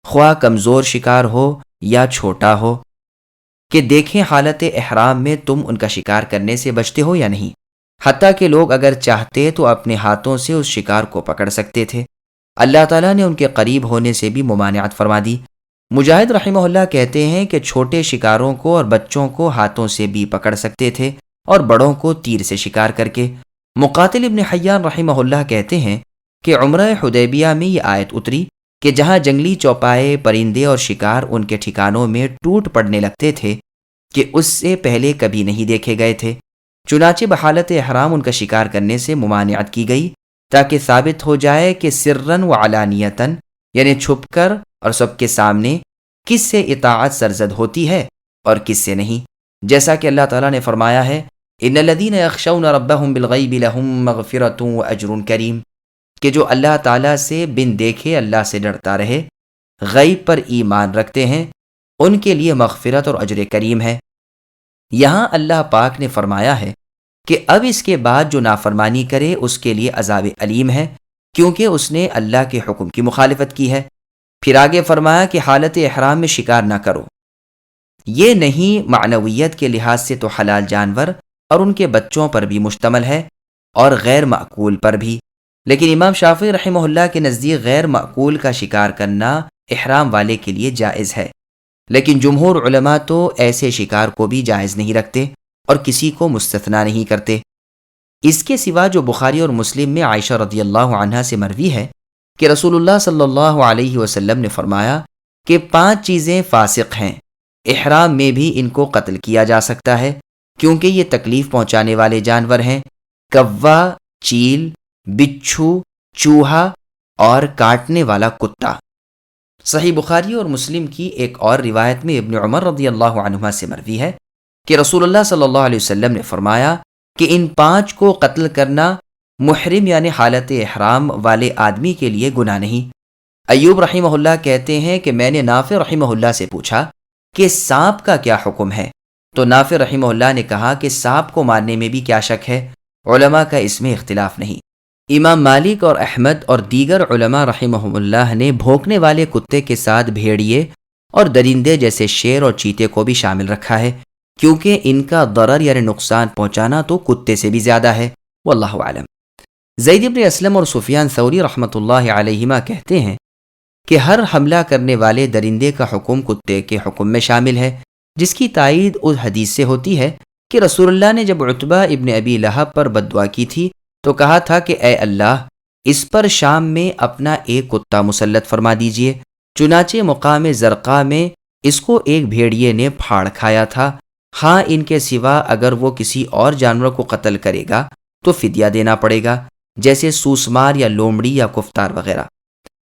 خواہ کمزور شکار ہو یا چھوٹا ہو، کہ دیکھیں حالت احرام میں تم ان کا شکار کرنے سے بچتے ہو یا نہیں۔ حتیٰ کہ لوگ اگر چاہتے تو اپنے ہاتھوں سے اس شکار کو پکڑ سکتے تھے۔ اللہ تعالیٰ نے ان کے قریب ہونے سے بھی ممانعت فرما دی۔ مجاہد رحمہ اللہ کہتے ہیں کہ چھوٹے شکاروں کو اور بچوں کو ہاتھوں سے بھی پکڑ سکتے تھے اور بڑوں کو تیر سے شکار کر کے۔ مقاتل ابن حیان رحمہ اللہ کہتے ہیں کہ عمرہ حدیبیہ میں یہ آیت اتری کہ جہاں جنگلی چوپائے، پرندے اور شکار ان کے ٹھکانوں میں ٹوٹ پڑنے لگتے تھے کہ اس سے پہلے کبھی نہیں دیکھے گئے تھے، چنانچہ بحالت احرام ان کا شکار کرنے سے ممانعت کی گئی تاکہ ثابت ہو جائے کہ سرًا و علانیتاً، یعنی چھپ کر اور سب کے سامنے، کس سے اطاعت سرزد ہوتی ہے اور کس سے نہیں، جیسا کہ اللہ تعالیٰ نے فرمایا ہے ان الذین یخشون ربهم بالغیب لهم مغفرۃ واجر کریم، کہ جو اللہ تعالیٰ سے بن دیکھے اللہ سے ڈرتا رہے، غیب پر ایمان رکھتے ہیں، ان کے لیے مغفرت اور اجر کریم ہے۔ یہاں اللہ پاک نے فرمایا ہے کہ اب اس کے بعد جو نافرمانی کرے اس کے لیے عذاب علیم ہے، کیونکہ اس نے اللہ کے حکم کی مخالفت کی ہے۔ پھر آگے فرمایا کہ حالت احرام میں شکار نہ کرو۔ یہ نہیں معنویت کے لحاظ سے تو حلال جانور اور ان کے بچوں پر بھی مشتمل ہے اور غیر معقول پر بھی، لیکن امام شافعی رحمہ اللہ کے نزدیک غیر معقول کا شکار کرنا احرام والے کے لیے جائز ہے، لیکن جمہور علماء تو ایسے شکار کو بھی جائز نہیں رکھتے اور کسی کو مستثنا نہیں کرتے۔ اس کے سوا جو بخاری اور مسلم میں عائشہ رضی اللہ عنہا سے مروی ہے کہ رسول اللہ صلی اللہ علیہ وسلم نے فرمایا کہ 5 چیزیں فاسق ہیں، احرام میں بھی ان کو قتل کیا جا سکتا ہے کیونکہ یہ تکلیف پہنچانے والے جانور ہیں: کوا، چیل، بچھو، چوہا اور کاٹنے والا کتا۔ صحیح بخاری اور مسلم کی ایک اور روایت میں ابن عمر رضی اللہ عنہما سے مروی ہے کہ رسول اللہ صلی اللہ علیہ وسلم نے فرمایا کہ ان 5 کو قتل کرنا محرم یعنی حالت احرام والے آدمی کے لیے گناہ نہیں۔ ایوب رحمہ اللہ کہتے ہیں کہ میں نے نافع رحمہ اللہ سے پوچھا کہ سانپ کا کیا حکم ہے، تو نافع رحمہ اللہ نے کہا کہ سانپ کو مارنے میں بھی کیا شک ہے، علماء کا اس میں اختلاف نہیں۔ امام مالک اور احمد اور دیگر علماء رحمہم اللہ نے بھونکنے والے کتے کے ساتھ بھیڑیے اور درندے جیسے شیر اور چیتے کو بھی شامل رکھا ہے، کیونکہ ان کا ضرر یعنی نقصان پہنچانا تو کتے سے بھی زیادہ ہے، واللہ اعلم۔ زید بن اسلم اور سفیان ثوری رحمۃ اللہ علیہما کہتے ہیں کہ ہر حملہ کرنے والے درندے کا حکم کتے کے حکم میں شامل ہے، جس کی تائید اس حدیث سے ہوتی ہے کہ رسول اللہ نے جب عتبہ ابن ابی لہب پر بددعا کی تھی تو کہا تھا کہ اے اللہ، اس پر شام میں اپنا ایک کتا مسلط فرما دیجئے، چنانچہ مقام زرقا میں اس کو ایک بھیڑیے نے پھاڑ کھایا تھا۔ ہاں، ان کے سوا اگر وہ کسی اور جانور کو قتل کرے گا تو فدیہ دینا پڑے گا، جیسے سوسمار یا لومڑی یا کفتار وغیرہ۔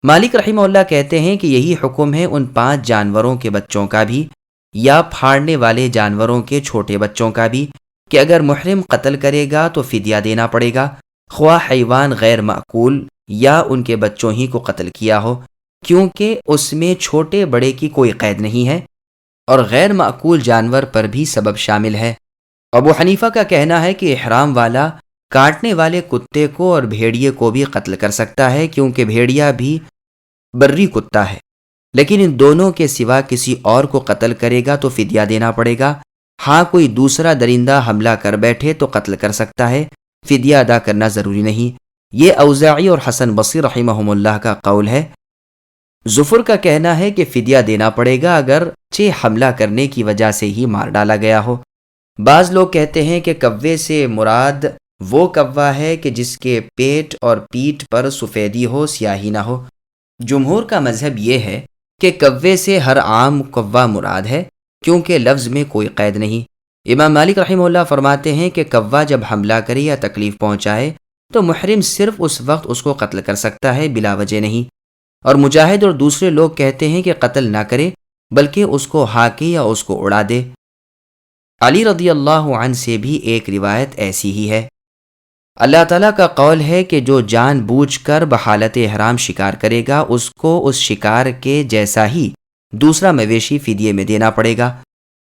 مالک رحمہ اللہ کہتے ہیں کہ یہی حکم ہے ان 5 جانوروں کے بچوں کا بھی، یا پھاڑنے والے جانوروں کے چھوٹے بچوں کا بھی، کہ اگر محرم قتل کرے گا تو فدیہ دینا پڑے گا، خواہ حیوان غیر معقول یا ان کے بچوں ہی کو قتل کیا ہو، کیونکہ اس میں چھوٹے بڑے کی کوئی قید نہیں ہے، اور غیر معقول جانور پر بھی سبب شامل ہے۔ ابو حنیفہ کا کہنا ہے کہ احرام والا کاٹنے والے کتے کو اور بھیڑیے کو بھی قتل کر سکتا ہے، کیونکہ بھیڑیا بھی بری کتا ہے، لیکن ان دونوں کے سوا کسی اور کو قتل کرے گا تو فدیہ دینا پڑے گا۔ ہاں، کوئی دوسرا درندہ حملہ کر بیٹھے تو قتل کر سکتا ہے، فدیہ ادا کرنا ضروری نہیں۔ یہ اوزاعی اور حسن بصری رحمہم اللہ کا قول ہے۔ ظفر کا کہنا ہے کہ فدیہ دینا پڑے گا اگرچہ حملہ کرنے کی وجہ سے ہی مار ڈالا گیا ہو۔ بعض لوگ کہتے ہیں کہ کوے سے مراد وہ کوا ہے کہ جس کے پیٹ اور پیٹھ پر سفیدی ہو، سیاہی نہ ہو۔ جمہور کا مذہب یہ ہے کہ کوے سے ہر عام کوا مراد ہے، کیونکہ لفظ میں کوئی قید نہیں۔ امام مالک رحمہ اللہ فرماتے ہیں کہ کوا جب حملہ کرے یا تکلیف پہنچائے تو محرم صرف اس وقت اس کو قتل کر سکتا ہے، بلا وجہ نہیں۔ اور مجاہد اور دوسرے لوگ کہتے ہیں کہ قتل نہ کرے بلکہ اس کو ہاکے یا اس کو اڑا دے۔ علی رضی اللہ عنہ سے بھی ایک روایت ایسی ہی ہے۔ اللہ تعالیٰ کا قول ہے کہ جو جان بوجھ کر بحالت احرام شکار کرے گا اس کو اس شکار کے جیسا ہی دوسرا مویشی فدیے میں دینا پڑے گا۔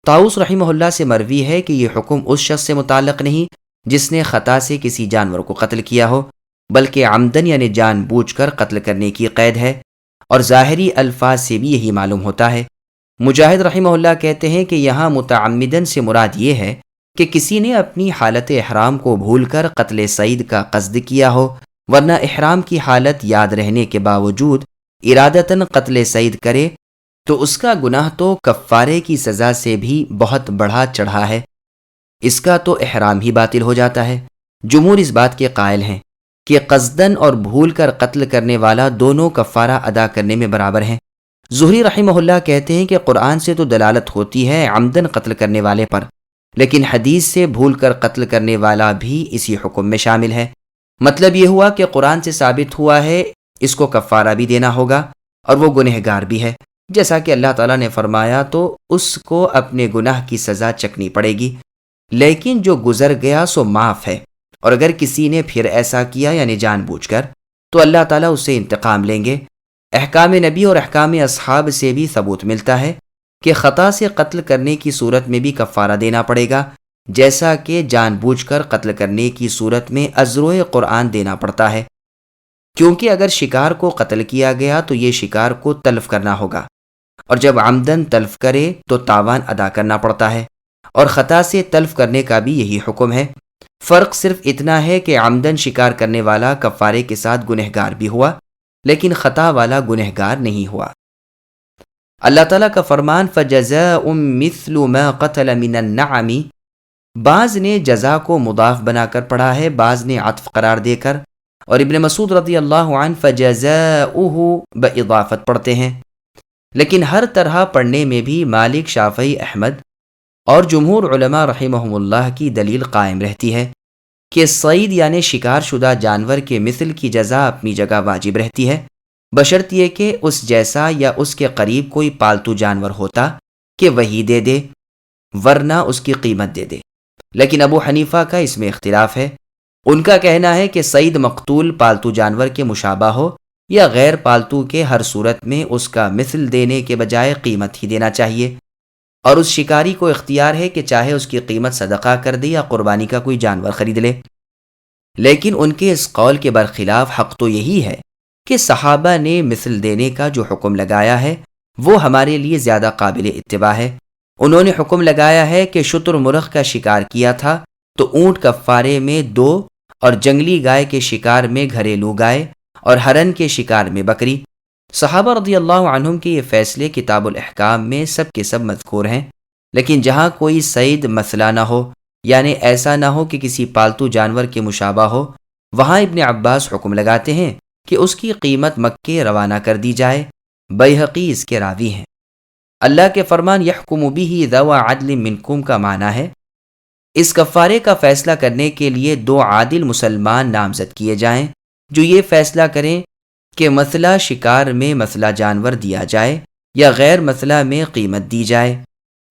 طاؤس رحمہ اللہ سے مروی ہے کہ یہ حکم اس شخص سے متعلق نہیں جس نے خطا سے کسی جانور کو قتل کیا ہو، بلکہ عمدن یعنی جان بوجھ کر قتل کرنے کی قید ہے، اور ظاہری الفاظ سے بھی یہی معلوم ہوتا ہے۔ مجاہد رحمہ اللہ کہتے ہیں کہ یہاں متعمدن سے مراد یہ ہے کہ کسی نے اپنی حالت احرام کو بھول کر قتل صید کا قصد کیا ہو، ورنہ احرام کی حالت یاد رہنے کے باوجود ارادتاً قتل صید کرے تو اس کا گناہ تو کفارے کی سزا سے بھی بہت بڑھا چڑھا ہے، اس کا تو احرام ہی باطل ہو جاتا ہے۔ جمہور اس بات کے قائل ہیں کہ قصدن اور بھول کر قتل کرنے والا دونوں کفارہ ادا کرنے میں برابر ہیں۔ زہری رحمہ اللہ کہتے ہیں کہ قرآن سے تو دلالت ہوتی ہے عمدن قتل کرنے والے پر، لیکن حدیث سے بھول کر قتل کرنے والا بھی اسی حکم میں شامل ہے۔ مطلب یہ ہوا کہ قرآن سے ثابت ہوا ہے اس کو کفارہ بھی دینا ہوگا اور وہ گنہگار بھی ہے، جیسا کہ اللہ تعالیٰ نے فرمایا تو اس کو اپنے گناہ کی سزا چکنی پڑے گی، لیکن جو گزر گیا سو معاف ہے، اور اگر کسی نے پھر ایسا کیا یعنی جان بوجھ کر تو اللہ تعالیٰ اس سے انتقام لیں گے۔ احکام نبی اور احکام اصحاب سے بھی ثبوت ملتا ہے کہ خطا سے قتل کرنے کی صورت میں بھی کفارہ دینا پڑے گا، جیسا کہ جان بوجھ کر قتل کرنے کی صورت میں ازروئے قرآن دینا پڑتا ہے، کیونکہ اگر شکار کو قتل کیا گیا تو یہ شکار کو تلف کرنا ہوگا، اور جب عمدن تلف کرے تو تاوان ادا کرنا پڑتا ہے، اور خطا سے تلف کرنے کا بھی یہی حکم ہے۔ فرق صرف اتنا ہے کہ عمدن شکار کرنے والا کفارے کے ساتھ گنہگار بھی ہوا، لیکن خطا والا گنہگار نہیں ہوا۔ اللہ تعالیٰ کا فرمان فَجَزَاءٌ مِثْلُ مَا قَتَلَ مِنَ النَّعَمِ، بعض نے جزا کو مضاف بنا کر پڑھا ہے، بعض نے عطف قرار دے کر، اور ابن مسعود رضی اللہ عنہ فَجَزَاؤُهُ بِإِضافت پڑھتے ہیں، لیکن ہر طرح پڑھنے میں بھی مالک، شافعی، احمد اور جمہور علماء رحمہم اللہ کی دلیل قائم رہتی ہے کہ صید یعنی شکار شدہ جانور کے مثل کی جزا اپنی جگہ واجب رہتی ہے، بشرط یہ کہ اس جیسا یا اس کے قریب کوئی پالتو جانور ہوتا کہ وہی دے دے، ورنہ اس کی قیمت دے دے۔ لیکن ابو حنیفہ کا اس میں اختلاف ہے، ان کا کہنا ہے کہ صید مقتول پالتو جانور کے مشابہ ہو یا غیر پالتو کے، ہر صورت میں اس کا مثل دینے کے بجائے قیمت ہی دینا چاہیے، اور اس شکاری کو اختیار ہے کہ چاہے اس کی قیمت صدقہ کر دے یا قربانی کا کوئی جانور خرید لے۔ لیکن ان کے اس قول کے برخلاف حق تو یہی ہے کہ صحابہ نے مثل دینے کا جو حکم لگایا ہے وہ ہمارے لیے زیادہ قابل اتباع ہے۔ انہوں نے حکم لگایا ہے کہ شتر مرغ کا شکار کیا تھا تو اونٹ کفارے میں 2، اور جنگلی گائے کے شکار میں گھریلو گائے، اور ہرن کے شکار میں بکری۔ صحابہ رضی اللہ عنہم کے یہ فیصلے کتاب الاحکام میں سب کے سب مذکور ہیں، لیکن جہاں کوئی صید مسئلہ نہ ہو، یعنی ایسا نہ ہو کہ کسی پالتو جانور کے مشابہ ہو، وہاں ابن عباس حکم لگاتے ہیں کہ اس کی قیمت مکے روانہ کر دی جائے۔ بیہقی اس کے راوی ہیں۔ اللہ کے فرمان یحکم بہ ذو عدل منکم کا معنی ہے اس کفارے کا فیصلہ کرنے کے لیے 2 عادل مسلمان نامزد کیے جائیں جو یہ فیصلہ کریں کہ مسئلہ شکار میں مسئلہ جانور دیا جائے یا غیر مسئلہ میں قیمت دی جائے۔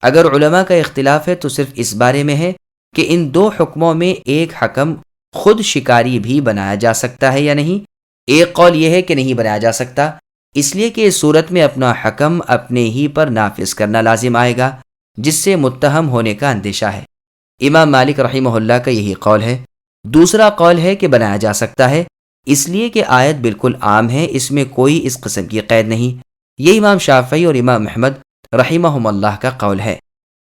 اگر علماء کا اختلاف ہے تو صرف اس بارے میں ہے کہ ان 2 حکموں میں ایک حکم خود شکاری بھی بنایا جا سکتا ہے یا نہیں۔ ایک قول یہ ہے کہ نہیں بنایا جا سکتا، اس لیے کہ اس صورت میں اپنا حکم اپنے ہی پر نافذ کرنا لازم آئے گا، جس سے متہم ہونے کا اندیشہ ہے۔ امام مالک رحمہ اللہ کا یہی قول ہے۔ دوسرا قول ہے کہ بنایا جا سکتا ہے، اس لیے کہ آیت بالکل عام ہے، اس میں کوئی اس قسم کی قید نہیں۔ یہ امام شافعی اور امام احمد رحمہم اللہ کا قول ہے۔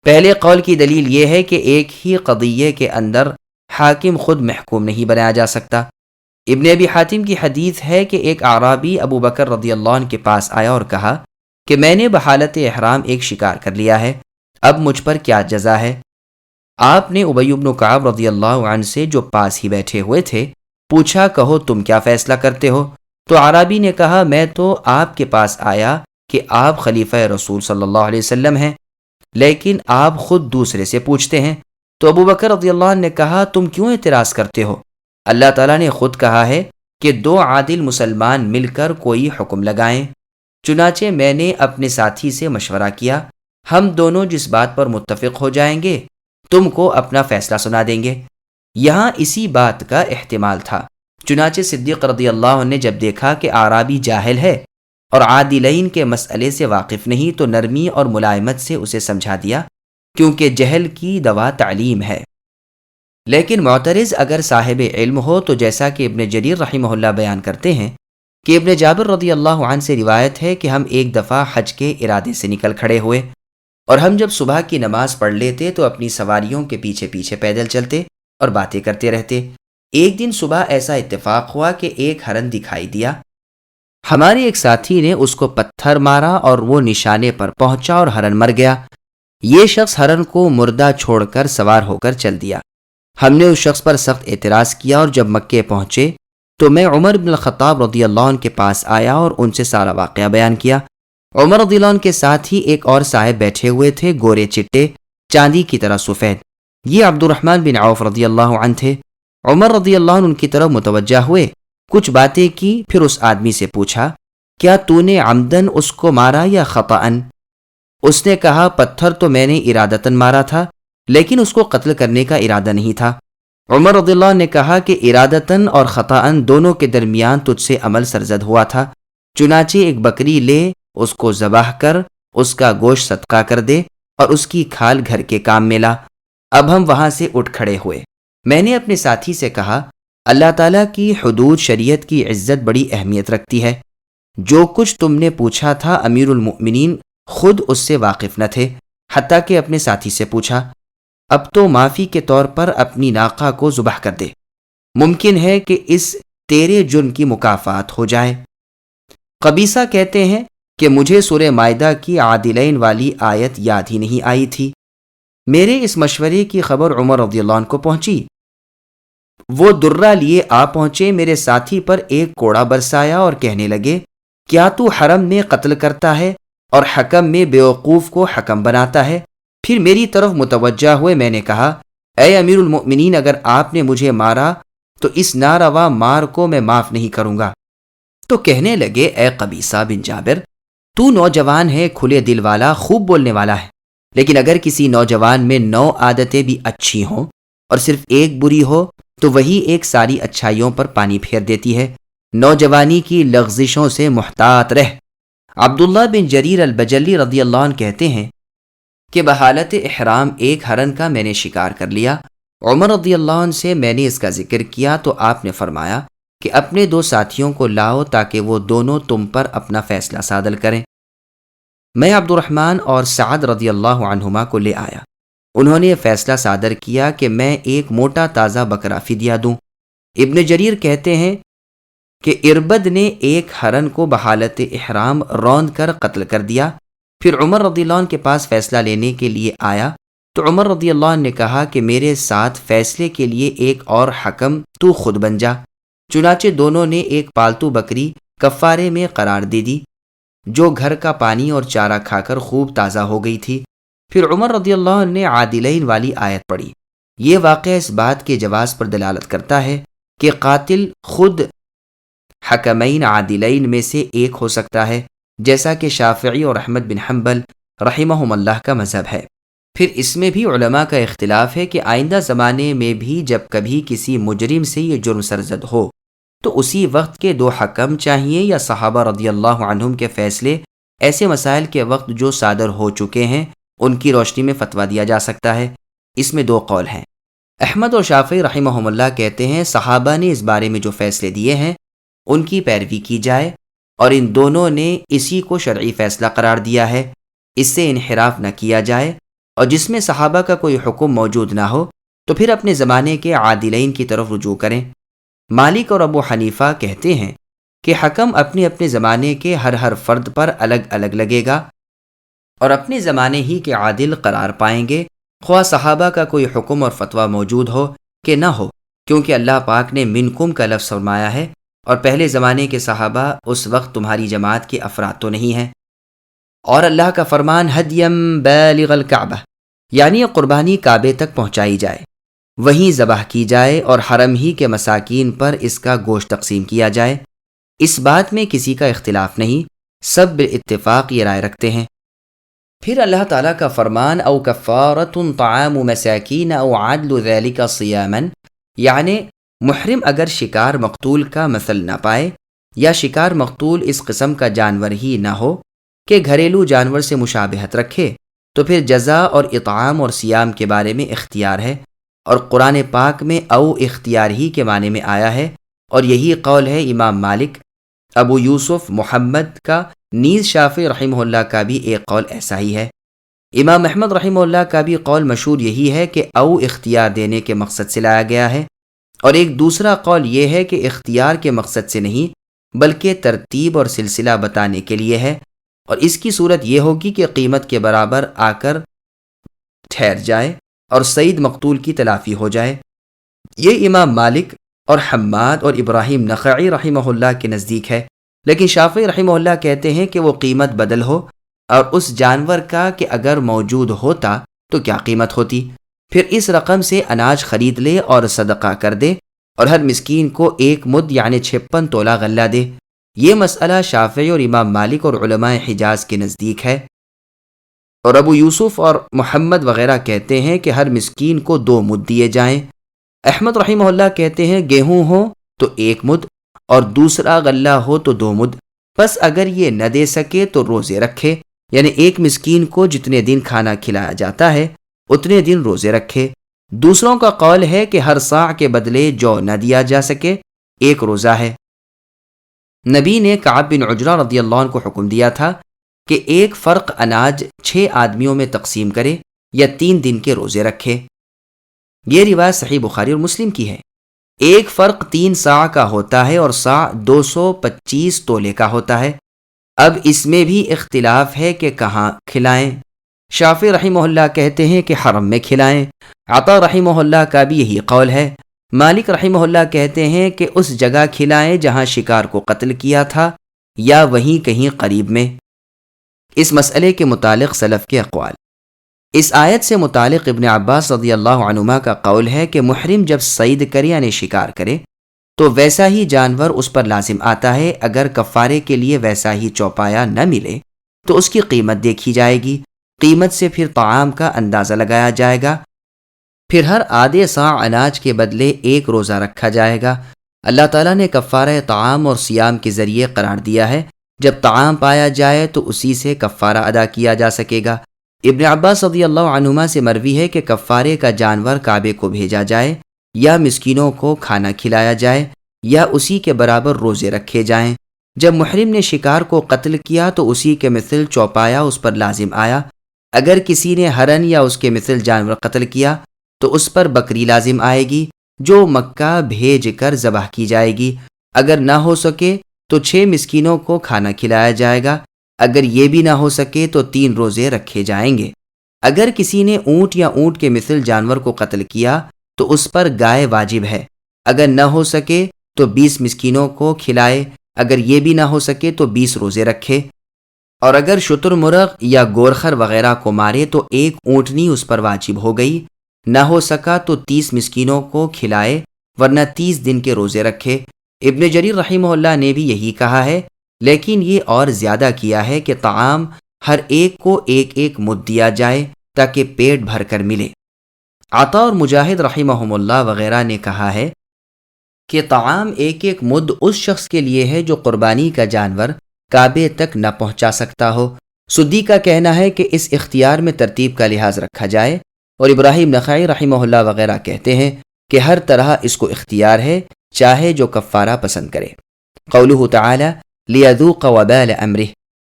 پہلے قول کی دلیل یہ ہے کہ ایک ہی قضیے کے اندر حاکم خود محکوم نہیں بنایا جا سکتا۔ ابن ابی حاتم کی حدیث ہے کہ ایک اعرابی ابو بکر رضی اللہ عنہ کے پاس آیا اور کہا کہ میں نے بحالت احرام ایک شکار کر لیا ہے، اب مجھ پر کیا جزا ہے؟ آپ نے ابی بن کعب رضی اللہ عنہ سے جو پاس ہی بیٹھے ہوئے تھے پوچھا، کہو تم کیا فیصلہ کرتے ہو؟ تو اعرابی نے کہا، میں تو آپ کے پاس آیا کہ آپ خلیفہ رسول صلی اللہ علیہ وسلم ہیں، لیکن آپ خود دوسرے سے پوچھتے ہیں۔ تو ابو بکر رضی اللہ عنہ نے کہا، تم کیوں اعتراض کرتے ہو؟ اللہ تعالیٰ نے خود کہا ہے کہ 2 عادل مسلمان مل کر کوئی حکم لگائیں۔ چنانچہ میں نے اپنے ساتھی سے مشورہ کیا، ہم دونوں جس بات پر متفق ہو جائیں گے تم کو اپنا فیصلہ سنا دیں گے۔ یہاں اسی بات کا احتمال تھا۔ چنانچہ صدیق رضی اللہ عنہ نے جب دیکھا کہ اعرابی جاہل ہے اور عادلین کے مسئلے سے واقف نہیں تو نرمی اور ملائمت سے اسے سمجھا دیا، کیونکہ جہل کی دوا تعلیم ہے۔ لیکن معترض اگر صاحب علم ہو تو جیسا کہ ابن جریر رحمہ اللہ بیان کرتے ہیں کہ ابن جابر رضی اللہ عنہ سے روایت ہے کہ ہم ایک دفعہ حج کے ارادے سے نکل کھڑے ہوئے، اور ہم جب صبح کی نماز پڑھ لیتے تو اپنی سواریوں کے پیچھے پیچھے پیدل چلتے اور باتیں کرتے رہتے۔ ایک دن صبح ایسا اتفاق ہوا کہ ایک ہرن دکھائی دیا۔ ہمارے ایک ساتھی نے اس کو پتھر مارا اور وہ نشانے پر پہنچا اور ہرن مر گیا۔ یہ شخص ہرن کو مردہ چھوڑ کر سوار ہو کر چل دیا۔ ہم نے اس شخص پر سخت اعتراض کیا، اور جب مکے پہنچے تو میں عمر بن الخطاب رضی اللہ عنہ کے پاس آیا اور ان سے سارا واقعہ بیان کیا۔ عمر رضی اللہ عنہ کے ساتھ ہی ایک اور صاحب بیٹھے ہوئے تھے، گورے چٹے، چاندی کی طرح سفید۔ یہ عبد الرحمن بن عوف رضی اللہ عنہ تھے۔ عمر رضی اللہ عنہ ان کی طرف متوجہ ہوئے، کچھ باتیں کی، پھر اس آدمی سے پوچھا، کیا تو نے عمدن اس کو مارا یا خطأً؟ اس نے کہا، پتھر تو میں نے ارادتاً مارا تھا، لیکن اس کو قتل کرنے کا ارادہ نہیں تھا۔ عمر رضی اللہ عنہ نے کہا کہ ارادتاً اور خطأً دونوں کے درمیان تجھ سے عمل سرزد ہوا تھا، چنانچہ ایک بکری لے، اس کو ذبح کر، اس کا گوشت صدقہ کر دے اور اس کی کھال گھر کے کام میں لا۔ اب ہم وہاں سے اٹھ کھڑے ہوئے۔ میں نے اپنے ساتھی سے کہا، اللہ تعالیٰ کی حدود شریعت کی عزت بڑی اہمیت رکھتی ہے۔ جو کچھ تم نے پوچھا تھا امیر المؤمنین خود اس سے واقف نہ تھے، حتیٰ کہ اپنے ساتھی سے پوچھا، اب تو معافی کے طور پر اپنی ناقہ کو ذبح کر دے، ممکن ہے کہ اس تیرے جرم کی مکافات ہو جائے۔ قبیصہ کہتے ہیں کہ مجھے سورہ مائدہ کی عادلین والی آیت یاد ہی نہیں آئی تھی۔ میرے اس مشورے کی خبر عمر رضی اللہ عنہ کو پہنچی۔ وہ درہ لیے آ پہنچے، میرے ساتھی پر ایک کوڑا برسایا اور کہنے لگے، کیا تو حرم میں قتل کرتا ہے اور حکم میں بیوقوف کو حکم بناتا ہے؟ پھر میری طرف متوجہ ہوئے میں نے کہا، اے امیر المؤمنین، اگر آپ نے مجھے مارا تو اس ناروا مار کو میں معاف نہیں کروں گا۔ تو کہنے لگے، اے قبیصہ بن جابر، تو نوجوان ہے، کھلے دل والا، خوب بولنے والا ہے، لیکن اگر کسی نوجوان میں 9 عادتیں بھی اچھی ہوں اور صرف ایک بری ہو تو وہی ایک ساری اچھائیوں پر پانی پھیر دیتی ہے۔ نوجوانی کی لغزشوں سے محتاط رہ۔ عبداللہ بن جریر البجلی رضی اللہ عنہ کہتے ہیں کہ بحالت احرام ایک ہرن کا میں نے شکار کر لیا۔ عمر رضی اللہ عنہ سے میں نے اس کا ذکر کیا تو آپ نے فرمایا کہ اپنے 2 ساتھیوں کو لاؤ تاکہ وہ دونوں تم پر اپنا فیصلہ صادر کریں۔ میں عبد الرحمن اور سعد رضی اللہ عنہما کو لے آیا۔ انہوں نے یہ فیصلہ صادر کیا کہ میں ایک موٹا تازہ بکرا فدیہ دوں۔ ابن جریر کہتے ہیں کہ اربد نے ایک ہرن کو بحالت احرام روند کر قتل کر دیا۔ پھر عمر رضی اللہ عنہ کے پاس فیصلہ لینے کے لیے آیا تو عمر رضی اللہ عنہ نے کہا کہ میرے ساتھ فیصلے کے لیے ایک اور حکم تو خود بن جا۔ چنانچہ دونوں نے ایک پالتو بکری کفارے میں قرار دے دی، جو گھر کا پانی اور چارہ کھا کر خوب تازہ ہو گئی تھی۔ پھر عمر رضی اللہ عنہ نے عادلین والی آیت پڑھی۔ یہ واقعہ اس بات کے جواز پر دلالت کرتا ہے کہ قاتل خود حکمین عادلین میں سے ایک ہو سکتا ہے، جیسا کہ شافعی اور احمد بن حنبل رحمہم اللہ کا مذہب ہے۔ پھر اس میں بھی علماء کا اختلاف ہے کہ آئندہ زمانے میں بھی جب کبھی کسی مجرم سے یہ جرم سرزد ہو تو اسی وقت کے 2 حکم چاہیے یا صحابہ رضی اللہ عنہم کے فیصلے ایسے مسائل کے وقت جو صادر ہو چکے ہیں ان کی روشنی میں فتویٰ دیا جا سکتا ہے۔ اس میں 2 قول ہیں۔ احمد اور شافعی رحمہم اللہ کہتے ہیں صحابہ نے اس بارے میں جو فیصلے دیے ہیں ان کی پیروی کی جائے، اور ان دونوں نے اسی کو شرعی فیصلہ قرار دیا ہے، اس سے انحراف نہ کیا جائے، اور جس میں صحابہ کا کوئی حکم موجود نہ ہو تو پھر اپنے زمانے کے عادلین کی طرف رجوع کریں۔ مالک اور ابو حنیفہ کہتے ہیں کہ حکم اپنے اپنے زمانے کے ہر فرد پر الگ الگ لگے گا اور اپنے زمانے ہی کے عادل قرار پائیں گے، خواہ صحابہ کا کوئی حکم اور فتویٰ موجود ہو کہ نہ ہو، کیونکہ اللہ پاک نے منکم کا لفظ فرمایا ہے، اور پہلے زمانے کے صحابہ اس وقت تمہاری جماعت کے افراد تو نہیں ہیں۔ اور اللہ کا فرمان ہدیم بالغ الکعبہ، یعنی قربانی کعبے تک پہنچائی جائے، وہیں ذبح کی جائے اور حرم ہی کے مساکین پر اس کا گوشت تقسیم کیا جائے۔ اس بات میں کسی کا اختلاف نہیں، سب بالاتفاق یہ رائے رکھتے ہیں۔ پھر اللہ تعالیٰ کا فرمان او کفارۃ طعام مساکین او عدل ذلک صیاما یعنی محرم اگر شکار مقتول کا مثل نہ پائے یا شکار مقتول اس قسم کا جانور ہی نہ ہو کہ گھریلو جانور سے مشابہت رکھے تو پھر جزا اور اطعام اور صیام کے بارے میں اختیار ہے، اور قرآن پاک میں او اختیار ہی کے معنی میں آیا ہے، اور یہی قول ہے امام مالک، ابو یوسف محمد کا، نیز شافعی رحمہ اللہ کا بھی ایک قول ایسا ہی ہے۔ امام احمد رحمہ اللہ کا بھی قول مشہور یہی ہے کہ او اختیار دینے کے مقصد سے لایا گیا ہے، اور ایک دوسرا قول یہ ہے کہ اختیار کے مقصد سے نہیں بلکہ ترتیب اور سلسلہ بتانے کے لیے ہے، اور اس کی صورت یہ ہوگی کہ قیمت کے برابر آ کر ٹھہر جائے اور سعید مقتول کی تلافی ہو جائے۔ یہ امام مالک اور حماد اور ابراہیم نخعی رحمہ اللہ کے نزدیک ہے، لیکن شافعی رحمہ اللہ کہتے ہیں کہ وہ قیمت بدل ہو، اور اس جانور کا کہ اگر موجود ہوتا تو کیا قیمت ہوتی، پھر اس رقم سے اناج خرید لے اور صدقہ کر دے، اور ہر مسکین کو 1 مد یعنی 56 تولہ غلہ دے۔ یہ مسئلہ شافعی اور امام مالک اور علماء حجاز کے نزدیک ہے، اور ابو یوسف اور محمد وغیرہ کہتے ہیں کہ ہر مسکین کو 2 مد دیے جائیں۔ احمد رحمہ اللہ کہتے ہیں گیہوں ہو تو 1 مد اور دوسرا غلہ ہو تو 2 مد، پس اگر یہ نہ دے سکے تو روزے رکھے، یعنی ایک مسکین کو جتنے دن کھانا کھلایا جاتا ہے اتنے دن روزے رکھے۔ دوسروں کا قول ہے کہ ہر صاع کے بدلے جو نہ دیا جا سکے 1 روزہ ہے۔ نبی نے کعب بن عجرہ رضی اللہ عنہ کو حکم دیا تھا کہ 1 فرق اناج 6 آدمیوں میں تقسیم کرے یا 3 دن کے روزے رکھے۔ یہ روایت صحیح بخاری اور مسلم کی ہے۔ 1 فرق 3 صاع کا ہوتا ہے اور صاع 225 تولے کا ہوتا ہے۔ اب اس میں بھی اختلاف ہے کہ کہاں کھلائیں۔ شافعی رحمہ اللہ کہتے ہیں کہ حرم میں کھلائیں، عطا رحمہ اللہ کا بھی یہی قول ہے، مالک رحمہ اللہ کہتے ہیں کہ اس جگہ کھلائیں جہاں شکار کو قتل کیا تھا یا وہیں کہیں قریب میں۔ اس مسئلے کے متعلق سلف کے اقوال۔ اس آیت سے متعلق ابن عباس رضی اللہ عنہما کا قول ہے کہ محرم جب صید کرے یعنی شکار کرے تو ویسا ہی جانور اس پر لازم آتا ہے، اگر کفارے کے لیے ویسا ہی چوپایا نہ ملے تو اس کی قیمت دیکھی جائے گی، قیمت سے پھر طعام کا اندازہ لگایا جائے گا، پھر ہر آدھے صاع اناج کے بدلے 1 روزہ رکھا جائے گا۔ اللہ تعالیٰ نے کفارہ طعام اور صیام کے ذریعے قرار دیا ہے، جب طعام پایا جائے تو اسی سے کفارہ ادا کیا جا سکے گا۔ ابن عباس رضی اللہ عنہما سے مروی ہے کہ کفارے کا جانور کعبے کو بھیجا جائے یا مسکینوں کو کھانا کھلایا جائے یا اسی کے برابر روزے رکھے جائیں۔ جب محرم نے شکار کو قتل کیا تو اسی کے مثل چوپایا اس پر لازم آیا، اگر کسی نے ہرن یا اس کے مثل جانور قتل کیا تو اس پر بکری لازم آئے گی جو مکہ بھیج کر ذبح کی جائے گی، اگر نہ ہو سکے تو 6 مسکینوں کو کھانا کھلایا جائے گا، اگر یہ بھی نہ ہو سکے تو 3 روزے رکھے جائیں گے۔ اگر کسی نے اونٹ یا اونٹ کے مثل جانور کو قتل کیا تو اس پر گائے واجب ہے، اگر نہ ہو سکے تو 20 مسکینوں کو کھلائے، اگر یہ بھی نہ ہو سکے تو 20 روزے رکھے، اور اگر شتر مرغ یا گورخر وغیرہ کو مارے تو 1 اونٹنی اس پر واجب ہو گئی، نہ ہو سکا تو 30 مسکینوں کو کھلائے، ورنہ 30 دن کے روزے رکھے۔ ابن جریر رحمہ اللہ نے بھی یہی کہا ہے، لیکن یہ اور زیادہ کیا ہے کہ طعام ہر ایک کو 1 مد دیا جائے تاکہ پیٹ بھر کر ملے۔ عطا اور مجاہد رحمہم اللہ وغیرہ نے کہا ہے کہ طعام 1 مد اس شخص کے لیے ہے جو قربانی کا جانور کعبے تک نہ پہنچا سکتا ہو۔ سدی کا کہنا ہے کہ اس اختیار میں ترتیب کا لحاظ رکھا جائے، اور ابراہیم نخعی رحمہ اللہ وغیرہ کہتے ہیں کہ ہر طرح اس کو اختیار ہے، چاہے جو کفارہ پسند کرے۔ قولہ تعالی لیذوق وبال امرہ،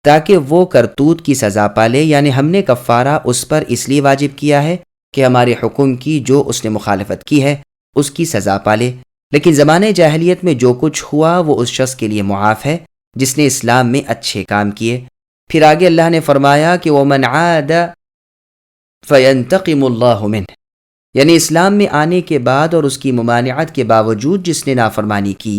تاکہ وہ کرتوت کی سزا پالے، یعنی ہم نے کفارہ اس پر اس لیے واجب کیا ہے کہ ہمارے حکم کی جو اس نے مخالفت کی ہے اس کی سزا پالے، لیکن زمانے جاہلیت میں جو کچھ ہوا وہ اس شخص کے لیے معاف ہے جس نے اسلام میں اچھے کام کیے۔ پھر آگے اللہ نے فرمایا کہ وَمَنْ عَادَ فَيَنْتَقِمُ اللَّهُ مِنْهُ، یعنی اسلام میں آنے کے بعد اور اس کی ممانعت کے باوجود جس نے نافرمانی کی،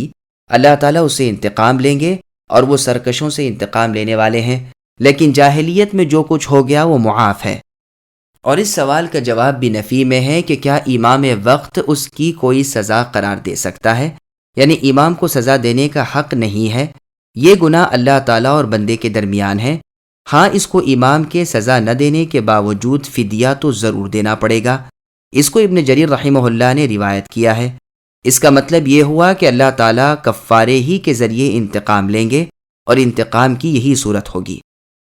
اللہ تعالیٰ اسے انتقام لیں گے، اور وہ سرکشوں سے انتقام لینے والے ہیں، لیکن جاہلیت میں جو کچھ ہو گیا وہ معاف ہے۔ اور اس سوال کا جواب بھی نفی میں ہے کہ کیا امام وقت اس کی کوئی سزا قرار دے سکتا ہے، یعنی امام کو سزا دینے کا حق نہیں ہے، یہ گناہ اللہ تعالیٰ اور بندے کے درمیان ہے۔ ہاں، اس کو امام کے سزا نہ دینے کے باوجود فدیہ تو ضرور دینا پڑے گا۔ اس کو ابن جریر رحمہ اللہ نے روایت کیا ہے۔ اس کا مطلب یہ ہوا کہ اللہ تعالیٰ کفارے ہی کے ذریعے انتقام لیں گے اور انتقام کی یہی صورت ہوگی۔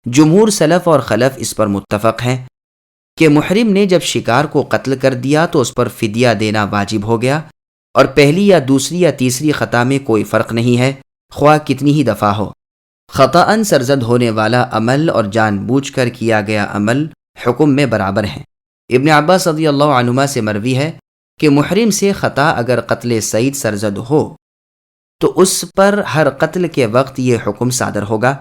جمہور سلف اور خلف اس پر متفق ہیں کہ محرم نے جب شکار کو قتل کر دیا تو اس پر فدیہ دینا واجب ہو گیا، اور پہلی یا دوسری یا تیسری خطا میں کوئی فرق نہیں ہے، خواہ کتنی ہی دفعہ ہو۔ خطأً سرزد ہونے والا عمل اور جان بوجھ کر کیا گیا عمل حکم میں برابر ہیں۔ ابن عباس رضی اللہ عنہما سے مروی ہے کہ محرم سے خطا اگر قتل صید سرزد ہو تو اس پر ہر قتل کے وقت یہ حکم صادر ہوگا،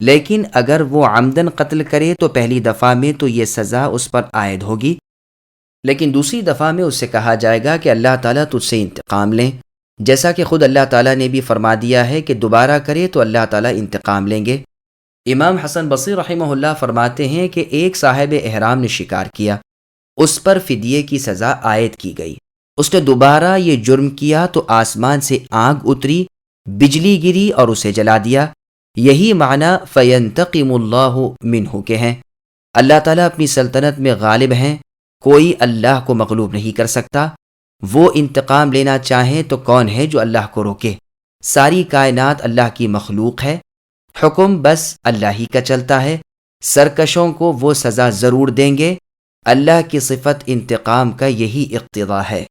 لیکن اگر وہ عمدن قتل کرے تو پہلی دفعہ میں تو یہ سزا اس پر عائد ہوگی، لیکن دوسری دفعہ میں اس سے کہا جائے گا کہ اللہ تعالیٰ تجھ سے انتقام لیں، جیسا کہ خود اللہ تعالیٰ نے بھی فرما دیا ہے کہ دوبارہ کرے تو اللہ تعالیٰ انتقام لیں گے۔ امام حسن بصری رحمہ اللہ فرماتے ہیں کہ ایک صاحب احرام نے شکار کیا، اس پر فدیے کی سزا عائد کی گئی، اس نے دوبارہ یہ جرم کیا تو آسمان سے آگ اتری، بجلی گری اور اسے جلا دیا۔ یہی معنی فینتقم اللہ منہ کے ہیں۔ اللہ تعالیٰ اپنی سلطنت میں غالب ہیں، کوئی اللہ کو مغلوب نہیں کر سکتا۔ وہ انتقام لینا چاہیں تو کون ہے جو اللہ کو روکے؟ ساری کائنات اللہ کی مخلوق ہے، حکم بس اللہ ہی کا چلتا ہے۔ سرکشوں کو وہ سزا ضرور دیں گے، اللہ کی صفت انتقام کا یہی اقتضا ہے۔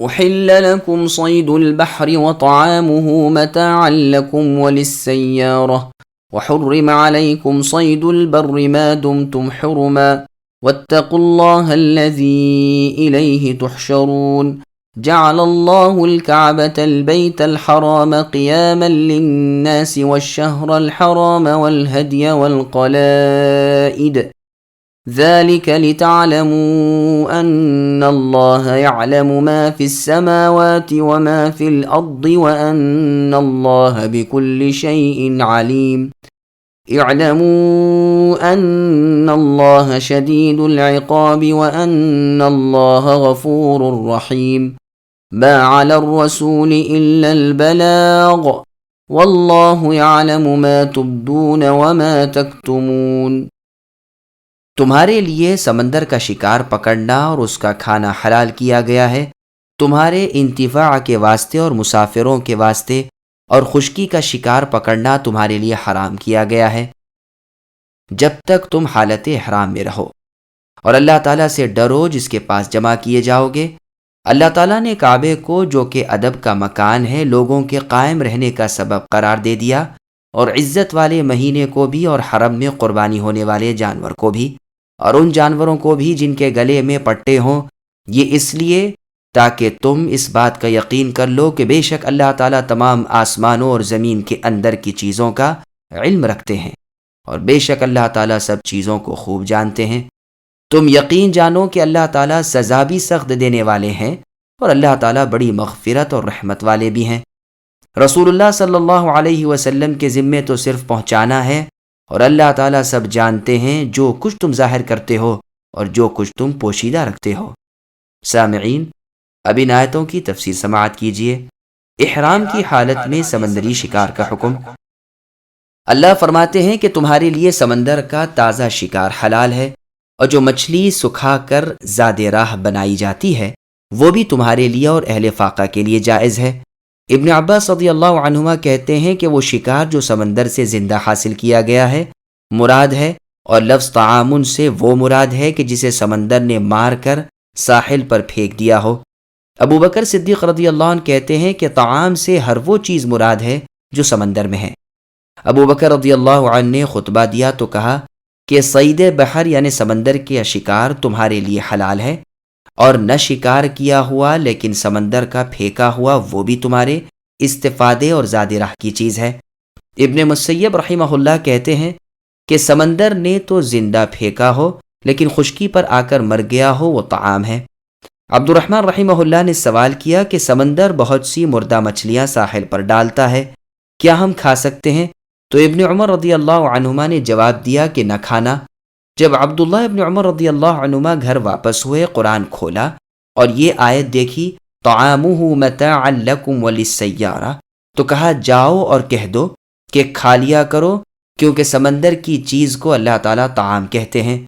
أحل لكم صيد البحر وطعامه متاعا لكم وللسيارة وحرم عليكم صيد البر ما دمتم حرما واتقوا الله الذي إليه تحشرون جعل الله الكعبة البيت الحرام قياما للناس والشهر الحرام والهدي والقلائد ذلك لتعلموا أن الله يعلم ما في السماوات وما في الأرض وأن الله بكل شيء عليم اعلموا أن الله شديد العقاب وأن الله غفور رحيم ما على الرسول إلا البلاغ والله يعلم ما تبدون وما تكتمون۔ تمہارے لیے سمندر کا شکار پکڑنا اور اس کا کھانا حلال کیا گیا ہے، تمہارے انتفاع کے واسطے اور مسافروں کے واسطے، اور خشکی کا شکار پکڑنا تمہارے لیے حرام کیا گیا ہے جب تک تم حالت احرام میں رہو، اور اللہ تعالیٰ سے ڈرو جس کے پاس جمع کیے جاؤ گے۔ اللہ تعالیٰ نے کعبے کو جو کہ ادب کا مکان ہے لوگوں کے قائم رہنے کا سبب قرار دے دیا، اور عزت والے مہینے کو بھی اور حرم میں قربانی ہونے والے جانور کو بھی، اور ان جانوروں کو بھی جن کے گلے میں پٹے ہوں، یہ اس لیے تاکہ تم اس بات کا یقین کر لو کہ بے شک اللہ تعالیٰ تمام آسمانوں اور زمین کے اندر کی چیزوں کا علم رکھتے ہیں، اور بے شک اللہ تعالیٰ سب چیزوں کو خوب جانتے ہیں۔ تم یقین جانو کہ اللہ تعالیٰ سزا بھی سخت دینے والے ہیں، اور اللہ تعالیٰ بڑی مغفرت اور رحمت والے بھی ہیں۔ رسول اللہ صلی اللہ علیہ وسلم کے ذمے تو صرف پہنچانا ہے، اور اللہ تعالیٰ سب جانتے ہیں جو کچھ تم ظاہر کرتے ہو اور جو کچھ تم پوشیدہ رکھتے ہو۔ سامعین، اب ان آیتوں کی تفسیر سماعت کیجیے۔ احرام کی حالت میں سمندری شکار کا حکم۔ اللہ فرماتے ہیں کہ تمہارے لیے سمندر کا تازہ شکار حلال ہے، اور جو مچھلی سکھا کر زاد راہ بنائی جاتی ہے وہ بھی تمہارے لیے اور اہل فاقہ کے لیے جائز ہے۔ ابن عباس رضی اللہ عنہما کہتے ہیں کہ وہ شکار جو سمندر سے زندہ حاصل کیا گیا ہے مراد ہے، اور لفظ تعامن سے وہ مراد ہے کہ جسے سمندر نے مار کر ساحل پر پھینک دیا ہو۔ ابو بکر صدیق رضی اللہ عنہ کہتے ہیں کہ طعام سے ہر وہ چیز مراد ہے جو سمندر میں ہے۔ ابو بکر رضی اللہ عنہ نے خطبہ دیا تو کہا کہ صید بحر یعنی سمندر کے شکار تمہارے لیے حلال ہے، اور نہ شکار کیا ہوا لیکن سمندر کا پھینکا ہوا وہ بھی تمہارے استفادے اور زاد راہ کی چیز ہے۔ ابن مسیب رحمہ اللہ کہتے ہیں کہ سمندر نے تو زندہ پھینکا ہو لیکن خشکی پر آ کر مر گیا ہو وہ طعام ہے۔ عبد الرحمن رحمہ اللہ نے سوال کیا کہ سمندر بہت سی مردہ مچھلیاں ساحل پر ڈالتا ہے، کیا ہم کھا سکتے ہیں؟ تو ابن عمر رضی اللہ عنہما نے جواب دیا کہ نہ کھانا۔ جب عبداللہ ابن عمر رضی اللہ عنہما گھر واپس ہوئے، قرآن کھولا اور یہ آیت دیکھی طعامہ متاعا لکم وللسیارہ، تو کہا جاؤ اور کہہ دو کہ کھا لیا کرو، کیونکہ سمندر کی چیز کو اللہ تعالیٰ طعام کہتے ہیں۔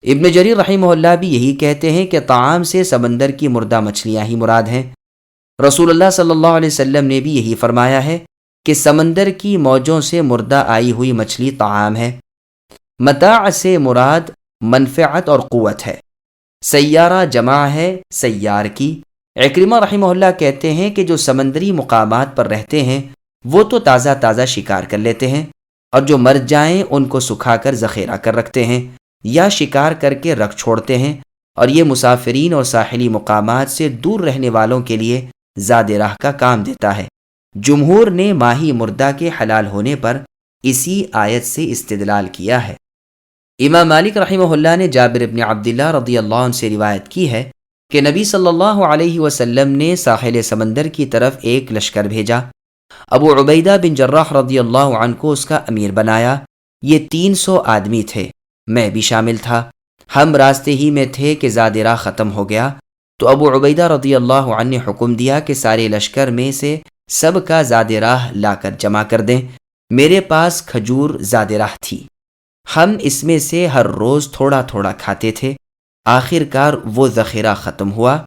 ابن جریر رحمہ اللہ بھی یہی کہتے ہیں کہ طعام سے سمندر کی مردہ مچھلیاں ہی مراد ہیں۔ رسول اللہ صلی اللہ علیہ وسلم نے بھی یہی فرمایا ہے کہ سمندر کی موجوں سے مردہ آئی ہوئی مچھلی طعام ہے۔ متاع سے مراد منفعت اور قوت ہے۔ سیارہ جمع ہے سیار کی۔ عکرمہ رحمہ اللہ کہتے ہیں کہ جو سمندری مقامات پر رہتے ہیں وہ تو تازہ تازہ شکار کر لیتے ہیں، اور جو مر جائیں ان کو سکھا کر ذخیرہ کر رکھتے ہیں یا شکار کر کے رکھ چھوڑتے ہیں، اور یہ مسافرین اور ساحلی مقامات سے دور رہنے والوں کے لیے زاد راہ کا کام دیتا ہے۔ جمہور نے ماہی مردہ کے حلال ہونے پر اسی آیت سے استدلال کیا ہے۔ امام مالک رحمہ اللہ نے جابر بن عبداللہ رضی اللہ عنہ سے روایت کی ہے کہ نبی صلی اللہ علیہ وسلم نے ساحل سمندر کی طرف ایک لشکر بھیجا۔ ابو عبیدہ بن جراح رضی اللہ عنہ کو اس کا امیر بنایا۔ یہ 300 آدمی تھے، میں بھی شامل تھا۔ ہم راستے ہی میں تھے کہ زاد راہ ختم ہو گیا، تو ابو عبیدہ رضی اللہ عنہ نے حکم دیا کہ سارے لشکر میں سے سب کا زاد راہ لا کر جمع کر دیں۔ میرے پاس کھجور زاد راہ تھی، ہم اس میں سے ہر روز تھوڑا تھوڑا کھاتے تھے۔ آخر کار وہ ذخیرہ ختم ہوا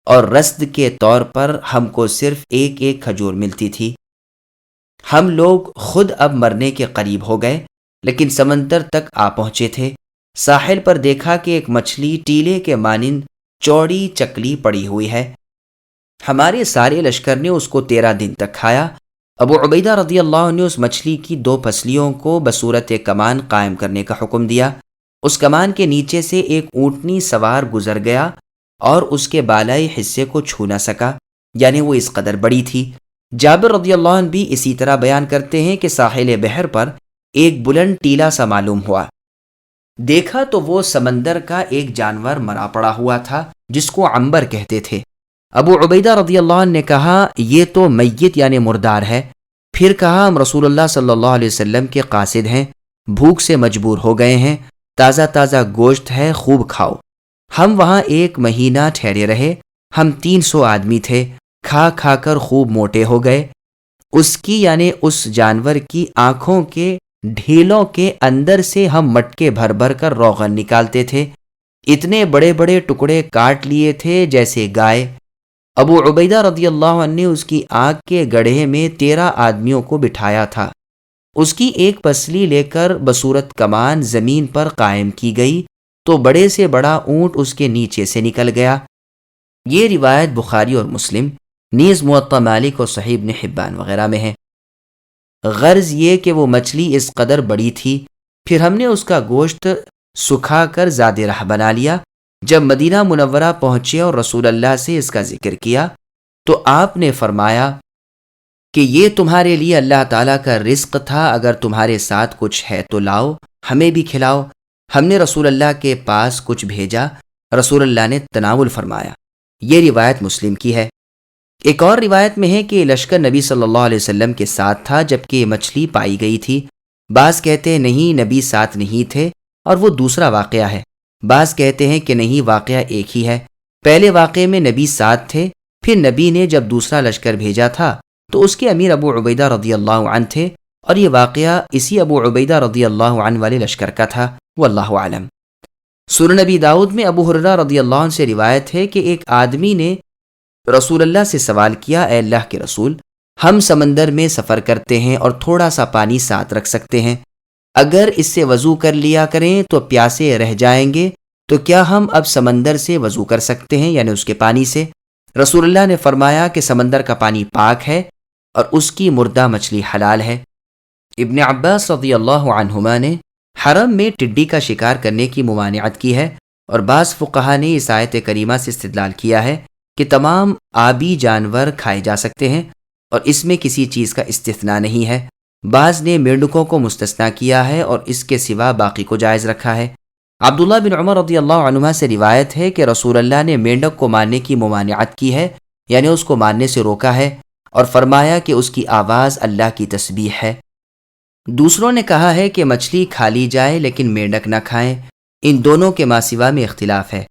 اور رصد کے طور پر ہم کو صرف ایک ایک کھجور ملتی تھی۔ ہم لوگ خود اب مرنے کے قریب ہو گئے، لیکن سمندر تک آ پہنچے تھے۔ ساحل پر دیکھا کہ ایک مچھلی ٹیلے کے مانند چوڑی چکلی پڑی ہوئی ہے۔ ہمارے سارے لشکر نے اس کو 13 دن تک کھایا۔ ابو عبیدہ رضی اللہ عنہ نے اس مچھلی کی 2 پسلیوں کو بصورت کمان قائم کرنے کا حکم دیا۔ اس کمان کے نیچے سے ایک اونٹنی سوار گزر گیا اور اس کے بالائی حصے کو چھو نہ سکا، یعنی وہ اس قدر بڑی تھی۔ جابر رضی اللہ عنہ بھی اسی طرح بیان کرتے ہیں کہ ساحل بحر پر ایک بلند ٹیلا سا معلوم ہوا۔ دیکھا تو وہ سمندر کا ایک جانور مرا پڑا ہوا تھا جس کو عنبر کہتے تھے۔ ابو عبیدہ رضی اللہ عنہ نے کہا یہ تو میت یعنی مردار ہے۔ پھر کہا ہم رسول اللہ صلی اللہ علیہ وسلم کے قاصد ہیں، بھوک سے مجبور ہو گئے ہیں، تازہ تازہ گوشت ہے، خوب کھاؤ۔ ہم وہاں 1 مہینہ ٹھہرے رہے۔ ہم 300 آدمی تھے، کھا کھا کر خوب موٹے ہو گئے۔ اس کی یعنی اس جانور کی آنکھوں کے ڈھیلوں کے اندر سے ہم مٹکے بھر بھر کر روغن نکالتے تھے، اتنے بڑے بڑے ٹکڑے کاٹ لیے تھے جیسے گائے۔ ابو عبیدہ رضی اللہ عنہ نے اس کی آنکھ کے گڑھے میں 13 آدمیوں کو بٹھایا تھا۔ اس کی ایک پسلی لے کر بصورت کمان زمین پر قائم کی گئی تو بڑے سے بڑا اونٹ اس کے نیچے سے نکل گیا۔ یہ روایت بخاری اور مسلم، نیز موطا مالک اور صحیح ابن حبان وغیرہ میں ہے۔ غرض یہ کہ وہ مچھلی اس قدر بڑی تھی۔ پھر ہم نے اس کا گوشت سکھا کر زاد راہ بنا لیا۔ جب مدینہ منورہ پہنچے اور رسول اللہ سے اس کا ذکر کیا تو آپ نے فرمایا کہ یہ تمہارے لیے اللہ تعالیٰ کا رزق تھا، اگر تمہارے ساتھ کچھ ہے تو لاؤ، ہمیں بھی کھلاؤ۔ ہم نے رسول اللہ کے پاس کچھ بھیجا، رسول اللہ نے تناول فرمایا۔ یہ روایت مسلم کی ہے۔ ایک اور روایت میں ہے کہ لشکر نبی صلی اللہ علیہ وسلم کے ساتھ تھا جبکہ یہ مچھلی پائی گئی تھی۔ بعض کہتے ہیں نہیں، نبی ساتھ نہیں تھے اور وہ دوسرا واقعہ ہے۔ بعض کہتے ہیں کہ نہیں، واقعہ ایک ہی ہے۔ پہلے واقعے میں نبی ساتھ تھے، پھر نبی نے جب دوسرا لشکر بھیجا تھا تو اس کے امیر ابو عبیدہ رضی اللہ عنہ تھے، اور یہ واقعہ اسی ابو عبیدہ رضی اللہ عنہ والے لشکر کا تھا، واللہ اعلم۔ سنن نبی داؤد میں ابو ہریرہ رضی اللہ عنہ سے روایت ہے کہ ایک آدمی نے رسول اللہ سے سوال کیا، اے اللہ کے رسول، ہم سمندر میں سفر کرتے ہیں اور تھوڑا سا پانی ساتھ رکھ سکتے ہیں، اگر اس سے وضو کر لیا کریں تو پیاسے رہ جائیں گے، تو کیا ہم اب سمندر سے وضو کر سکتے ہیں، یعنی اس کے پانی سے؟ رسول اللہ نے فرمایا کہ سمندر کا پانی پاک ہے اور اس کی مردہ مچھلی حلال ہے۔ ابن عباس رضی اللہ عنہما نے حرم میں ٹڈی کا شکار کرنے کی ممانعت کی ہے، اور بعض فقہا نے اس آیت کریمہ سے استدلال کیا ہے کہ تمام آبی جانور کھائے جا سکتے ہیں اور اس میں کسی چیز کا استثناء نہیں ہے۔ بعض نے مینڈکوں کو مستثنیٰ کیا ہے اور اس کے سوا باقی کو جائز رکھا ہے۔ عبداللہ بن عمر رضی اللہ عنہما سے روایت ہے کہ رسول اللہ نے مینڈک کو مارنے کی ممانعت کی ہے، یعنی اس کو مارنے سے روکا ہے، اور فرمایا کہ اس کی آواز اللہ کی تسبیح ہے۔ دوسروں نے کہا ہے کہ مچھلی کھا لی جائے لیکن مینڈک نہ کھائیں، ان دونوں کے ماسوا میں اختلاف ہے۔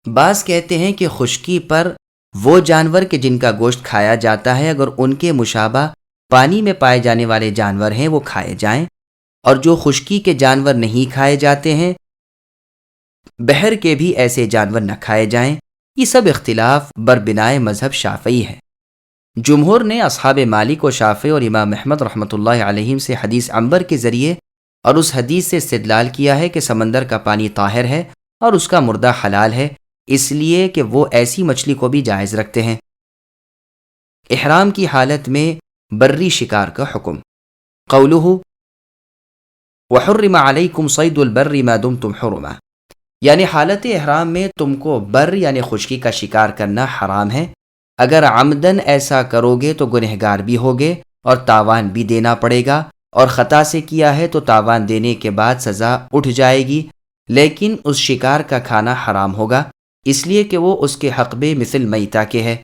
بعض کہتے ہیں کہ خشکی پر وہ جانور کہ جن کا گوشت کھایا جاتا ہے، اگر ان کے مشابہ پانی میں پائے جانے والے جانور ہیں وہ کھائے جائیں، اور جو خشکی کے جانور نہیں کھائے جاتے ہیں بحر کے بھی ایسے جانور نہ کھائے جائیں، یہ سب اختلاف بربنائے مذہب شافعی ہے۔ جمہور نے اصحاب مالک و شافعی اور امام احمد رحمۃ اللہ علیہم سے حدیث عنبر کے ذریعے اور اس حدیث سے استدلال کیا ہے کہ سمندر کا پانی طاہر ہے اور اس کا مردہ حلال ہے، اس لیے کہ وہ ایسی مچھلی کو بھی جائز رکھتے ہیں۔ احرام کی حالت میں بری شکار کا حکم، قولہ وحرم علیکم صید البر ما دمتم حرما، یعنی حالت احرام میں تم کو بر یعنی خشکی کا شکار کرنا حرام ہے۔ اگر عمدن ایسا کرو گے تو گنہگار بھی ہوگے اور تاوان بھی دینا پڑے گا، اور خطا سے کیا ہے تو تاوان دینے کے بعد سزا اٹھ جائے گی، لیکن اس شکار کا کھانا حرام ہوگا، اس لیے کہ وہ اس کے حق میں مثل میتہ کے ہے۔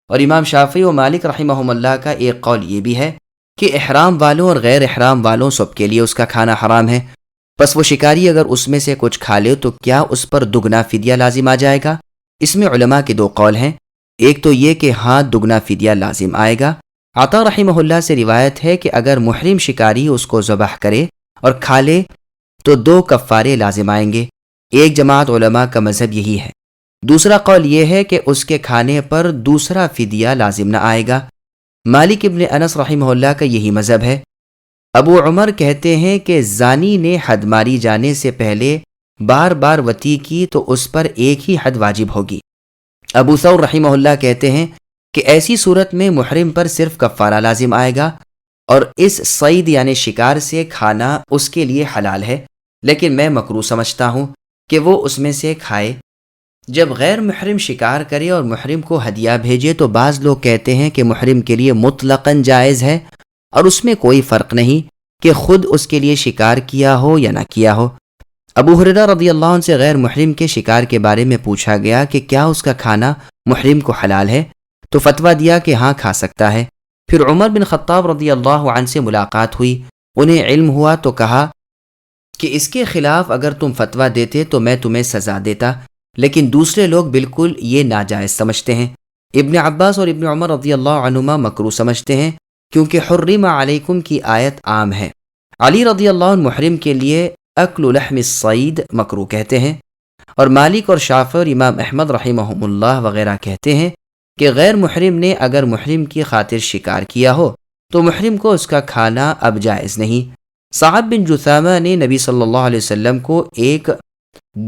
اور امام شافعی و مالک رحمہم اللہ کا ایک قول یہ بھی ہے کہ احرام والوں اور غیر احرام والوں سب کے لیے اس کا کھانا حرام ہے۔ پس وہ شکاری اگر اس میں سے کچھ کھا لے تو کیا اس پر دگنا فدیہ لازم آ جائے گا؟ اس میں علماء کے دو قول ہیں، ایک تو یہ کہ ہاں دگنا فدیہ لازم آئے گا۔ عطا رحمہ اللہ سے روایت ہے کہ اگر محرم شکاری اس کو ذبح کرے اور کھا لے تو 2 کفارے لازم آئیں گے۔ ایک جماعت علماء کا مذہب یہی ہے۔ دوسرا قول یہ ہے کہ اس کے کھانے پر دوسرا فدیہ لازم نہ آئے گا۔ مالک ابن انس رحمہ اللہ کا یہی مذہب ہے۔ ابو عمر کہتے ہیں کہ زانی نے حد ماری جانے سے پہلے بار بار وطی کی تو اس پر ایک ہی حد واجب ہوگی۔ ابو ثور رحمہ اللہ کہتے ہیں کہ ایسی صورت میں محرم پر صرف کفارہ لازم آئے گا، اور اس صید یعنی شکار سے کھانا اس کے لیے حلال ہے، لیکن میں مکروہ سمجھتا ہوں کہ وہ اس میں سے کھائے۔ جب غیر محرم شکار کرے اور محرم کو ہدیہ بھیجے تو بعض لوگ کہتے ہیں کہ محرم کے لیے مطلقاً جائز ہے اور اس میں کوئی فرق نہیں کہ خود اس کے لیے شکار کیا ہو یا نہ کیا ہو۔ ابو ہریرہ رضی اللہ عنہ سے غیر محرم کے شکار کے بارے میں پوچھا گیا کہ کیا اس کا کھانا محرم کو حلال ہے، تو فتویٰ دیا کہ ہاں کھا سکتا ہے۔ پھر عمر بن خطاب رضی اللہ عنہ سے ملاقات ہوئی، انہیں علم ہوا تو کہا کہ اس کے خلاف اگر تم فتویٰ دیتے تو میں تمہیں سزا دیتا، لیکن دوسرے لوگ بالکل یہ ناجائز سمجھتے ہیں۔ ابن عباس اور ابن عمر رضی اللہ عنہما مکروہ سمجھتے ہیں کیونکہ حرم علیکم کی آیت عام ہے۔ علی رضی اللہ عنہ محرم کے لیے اکل لحم الصید مکروہ کہتے ہیں، اور مالک اور شافعی اور امام احمد رحمہم اللہ وغیرہ کہتے ہیں کہ غیر محرم نے اگر محرم کی خاطر شکار کیا ہو تو محرم کو اس کا کھانا اب جائز نہیں۔ صعب بن جثامہ نے نبی صلی اللہ علیہ وسلم کو ایک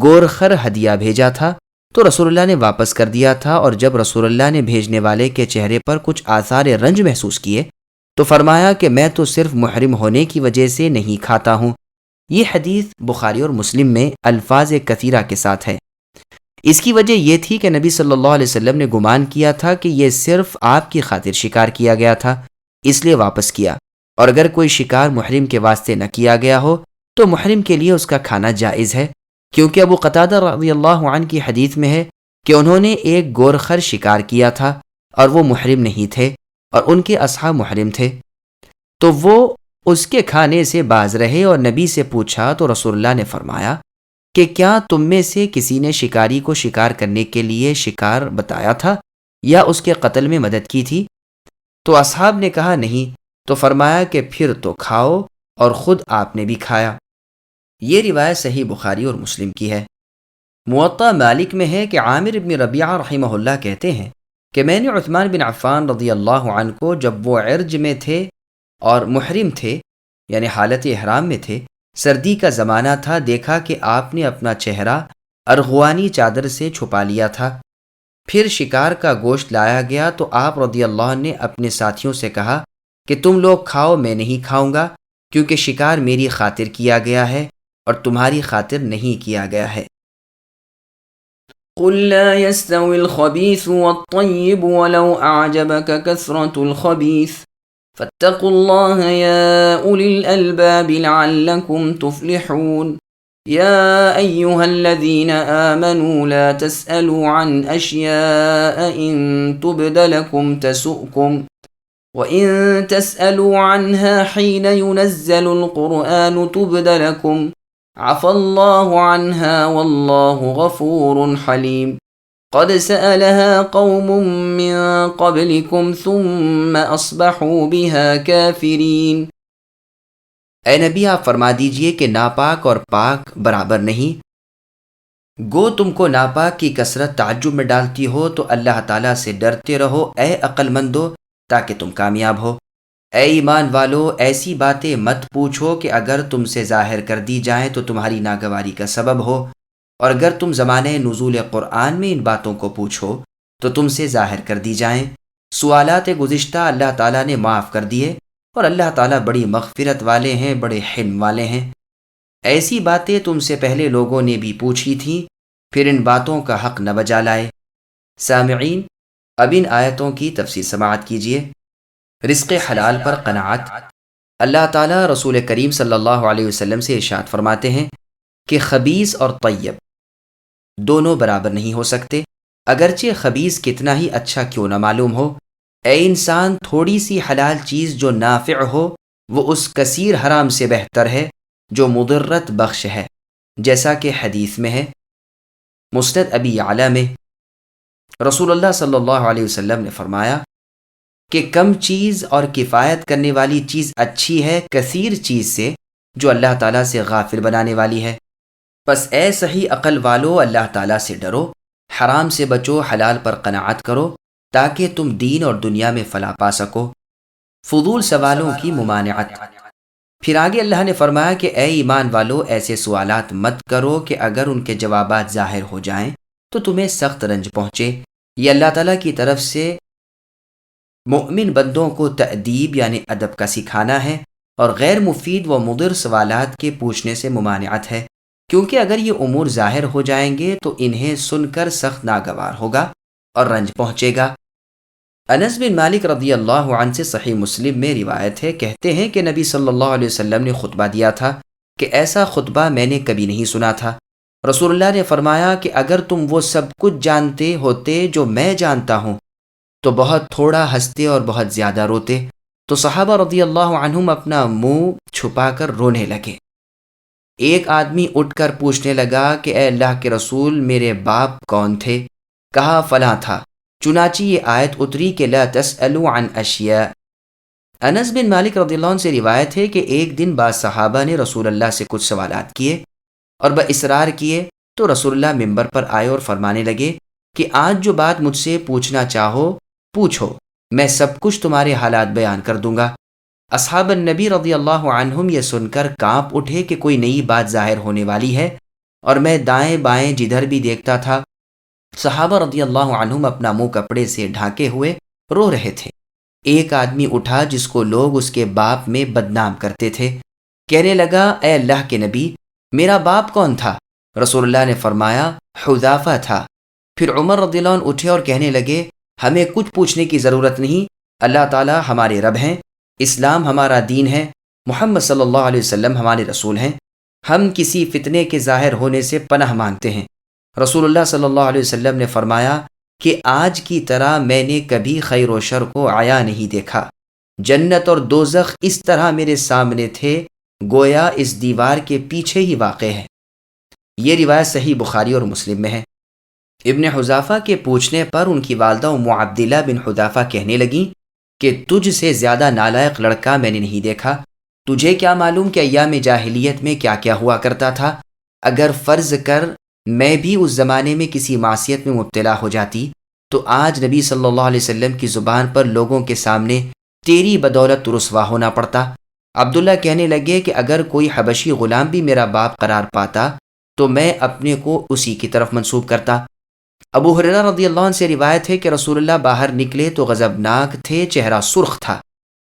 گورخر ہدیہ بھیجا تھا تو رسول اللہ نے واپس کر دیا تھا، اور جب رسول اللہ نے بھیجنے والے کے چہرے پر کچھ آثار رنج محسوس کیے تو فرمایا کہ میں تو صرف محرم ہونے کی وجہ سے نہیں کھاتا ہوں۔ یہ حدیث بخاری اور مسلم میں الفاظ کثیرہ کے ساتھ ہے۔ اس کی وجہ یہ تھی کہ نبی صلی اللہ علیہ وسلم نے گمان کیا تھا کہ یہ صرف آپ کی خاطر شکار کیا گیا تھا، اس لیے واپس کیا، اور اگر کوئی شکار محرم کے واسطے نہ کیا گیا ہو تو محرم کے لیے اس کا کھانا جائز ہے، کیونکہ ابو قتادہ رضی اللہ عنہ کی حدیث میں ہے کہ انہوں نے ایک گورخر شکار کیا تھا اور وہ محرم نہیں تھے اور ان کے اصحاب محرم تھے، تو وہ اس کے کھانے سے باز رہے اور نبی سے پوچھا تو رسول اللہ نے فرمایا کہ کیا تم میں سے کسی نے شکاری کو شکار کرنے کے لیے شکار بتایا تھا یا اس کے قتل میں مدد کی تھی؟ تو اصحاب نے کہا نہیں، تو فرمایا کہ پھر تو کھاؤ، اور خود آپ نے بھی کھایا۔ یہ روایت صحیح بخاری اور مسلم کی ہے۔ موطا مالک میں ہے کہ عامر ابن ربیعہ رحمہ اللہ کہتے ہیں کہ میں نے عثمان بن عفان رضی اللہ عنہ کو جب وہ عرج میں تھے اور محرم تھے یعنی حالت احرام میں تھے، سردی کا زمانہ تھا، دیکھا کہ آپ نے اپنا چہرہ ارغوانی چادر سے چھپا لیا تھا۔ پھر شکار کا گوشت لایا گیا تو آپ رضی اللہ عنہ نے اپنے ساتھیوں سے کہا کہ تم لوگ کھاؤ، میں نہیں کھاؤں گا، کیونکہ شکار میری خاطر کیا گیا ہے اور تمہاری خاطر نہیں کیا گیا ہے۔ قل لا يستوي الخبيث والطيب ولو أعجبك كثرة الخبيث فاتقوا الله يا أولي الألباب لعلكم تفلحون يا أيها الذين آمنوا لا تسألوا عن أشياء إن تبد لكم تسؤكم وَإِن تَسْأَلُوا عَنْهَا حِينَ يُنَزَّلُ الْقُرْآنُ تُبْدَ لَكُمْ عَفَا اللَّهُ عَنْهَا وَاللَّهُ غَفُورٌ حَلِيمٌ قَدْ سَأَلَهَا قَوْمٌ مِّن قَبْلِكُمْ ثُمَّ أَصْبَحُوا بِهَا كَافِرِينَ۔ اے نبی آپ فرما دیجئے کہ ناپاک اور پاک برابر نہیں، گو تم کو ناپاک کی کثرت تعجب میں ڈالتی ہو تو اللہ تعالیٰ سے ڈرتے رہو اے عقل مندو، تاکہ تم کامیاب ہو۔ اے ایمان والو، ایسی باتیں مت پوچھو کہ اگر تم سے ظاہر کر دی جائیں تو تمہاری ناگواری کا سبب ہو، اور اگر تم زمانہ نزول قرآن میں ان باتوں کو پوچھو تو تم سے ظاہر کر دی جائیں۔ سوالات گزشتہ اللہ تعالیٰ نے معاف کر دیے، اور اللہ تعالیٰ بڑی مغفرت والے ہیں، بڑے حلم والے ہیں۔ ایسی باتیں تم سے پہلے لوگوں نے بھی پوچھی تھیں، پھر ان باتوں کا حق نہ بجا لائے۔ سامعین، اب ان آیتوں کی تفسیر سماعت کیجیے۔ رزق حلال پر قناعت۔ اللہ تعالیٰ رسول کریم صلی اللہ علیہ وسلم سے ارشاد فرماتے ہیں کہ خبیث اور طیب دونوں برابر نہیں ہو سکتے، اگرچہ خبیث کتنا ہی اچھا کیوں نہ معلوم ہو۔ اے انسان، تھوڑی سی حلال چیز جو نافع ہو وہ اس کثیر حرام سے بہتر ہے جو مضرت بخش ہے، جیسا کہ حدیث میں ہے۔ مسند ابی یعلا میں رسول اللہ صلی اللہ علیہ وسلم نے فرمایا کہ کم چیز اور کفایت کرنے والی چیز اچھی ہے کثیر چیز سے جو اللہ تعالیٰ سے غافل بنانے والی ہے۔ پس اے صحیح عقل والو، اللہ تعالیٰ سے ڈرو، حرام سے بچو، حلال پر قناعت کرو تاکہ تم دین اور دنیا میں فلاح پا سکو۔ فضول سوالوں کی ممانعت۔ پھر آگے اللہ نے فرمایا کہ اے ایمان والو، ایسے سوالات مت کرو کہ اگر ان کے جوابات ظاہر ہو جائیں تو تمہیں سخت رنج پہنچے۔ یہ اللہ تعالیٰ کی طرف سے مؤمن بندوں کو تأدیب یعنی ادب کا سکھانا ہے، اور غیر مفید و مضر سوالات کے پوچھنے سے ممانعت ہے، کیونکہ اگر یہ امور ظاہر ہو جائیں گے تو انہیں سن کر سخت ناگوار ہوگا اور رنج پہنچے گا۔ انس بن مالک رضی اللہ عنہ سے صحیح مسلم میں روایت ہے، کہتے ہیں کہ نبی صلی اللہ علیہ وسلم نے خطبہ دیا تھا کہ ایسا خطبہ میں نے کبھی نہیں سنا تھا۔ رسول اللہ نے فرمایا کہ اگر تم وہ سب کچھ جانتے ہوتے جو میں جانتا ہوں تو بہت تھوڑا ہنستے اور بہت زیادہ روتے۔ تو صحابہ رضی اللہ عنہم اپنا منہ چھپا کر رونے لگے۔ ایک آدمی اٹھ کر پوچھنے لگا کہ اے اللہ کے رسول، میرے باپ کون تھے؟ کہا فلاں تھا۔ چنانچہ یہ آیت اتری کہ لا تسألوا عن اشیاء۔ انس بن مالک رضی اللہ عنہ سے روایت ہے کہ ایک دن بعض صحابہ نے رسول اللہ سے کچھ سوالات کیے اور باصرار کیے، تو رسول اللہ ممبر پر آئے اور فرمانے لگے کہ آج جو بات مجھ سے پوچھنا چاہو پوچھو، میں سب کچھ تمہارے حالات بیان کر دوں گا۔ اصحاب النبی رضی اللہ عنہم یہ سن کر کانپ اٹھے کہ کوئی نئی بات ظاہر ہونے والی ہے، اور میں دائیں بائیں جدھر بھی دیکھتا تھا صحابہ رضی اللہ عنہم اپنا منہ کپڑے سے ڈھانکے ہوئے رو رہے تھے۔ ایک آدمی اٹھا جس کو لوگ اس کے باپ میں بدنام کرتے تھے، کہنے لگا اے اللہ کے نبی، میرا باپ کون تھا؟ رسول اللہ نے فرمایا حذافہ تھا۔ پھر عمر رضی اللہ عنہ اٹھے اور کہنے لگے ہمیں کچھ پوچھنے کی ضرورت نہیں، اللہ تعالیٰ ہمارے رب ہیں، اسلام ہمارا دین ہے، محمد صلی اللہ علیہ وسلم ہمارے رسول ہیں، ہم کسی فتنے کے ظاہر ہونے سے پناہ مانگتے ہیں۔ رسول اللہ صلی اللہ علیہ وسلم نے فرمایا کہ آج کی طرح میں نے کبھی خیر و شر کو عیاں نہیں دیکھا، جنت اور دوزخ اس طرح میرے سامنے تھے گویا اس دیوار کے پیچھے ہی واقع ہے۔ یہ روایت صحیح بخاری اور مسلم میں ہے۔ ابن حذافہ کے پوچھنے پر ان کی والدہ ام عبداللہ بن حذافہ کہنے لگیں کہ تجھ سے زیادہ نالائق لڑکا میں نے نہیں دیکھا، تجھے کیا معلوم کہ ایام جاہلیت میں کیا کیا ہوا کرتا تھا؟ اگر فرض کر میں بھی اس زمانے میں کسی معصیت میں مبتلا ہو جاتی تو آج نبی صلی اللہ علیہ وسلم کی زبان پر لوگوں کے سامنے تیری بدولت رسوا ہونا پڑتا۔ عبداللہ کہنے لگے کہ اگر کوئی حبشی غلام بھی میرا باپ قرار پاتا تو میں اپنے کو اسی کی طرف منسوب کرتا۔ ابو ہریرہ رضی اللہ عنہ سے روایت ہے کہ رسول اللہ باہر نکلے تو غضبناک تھے، چہرہ سرخ تھا،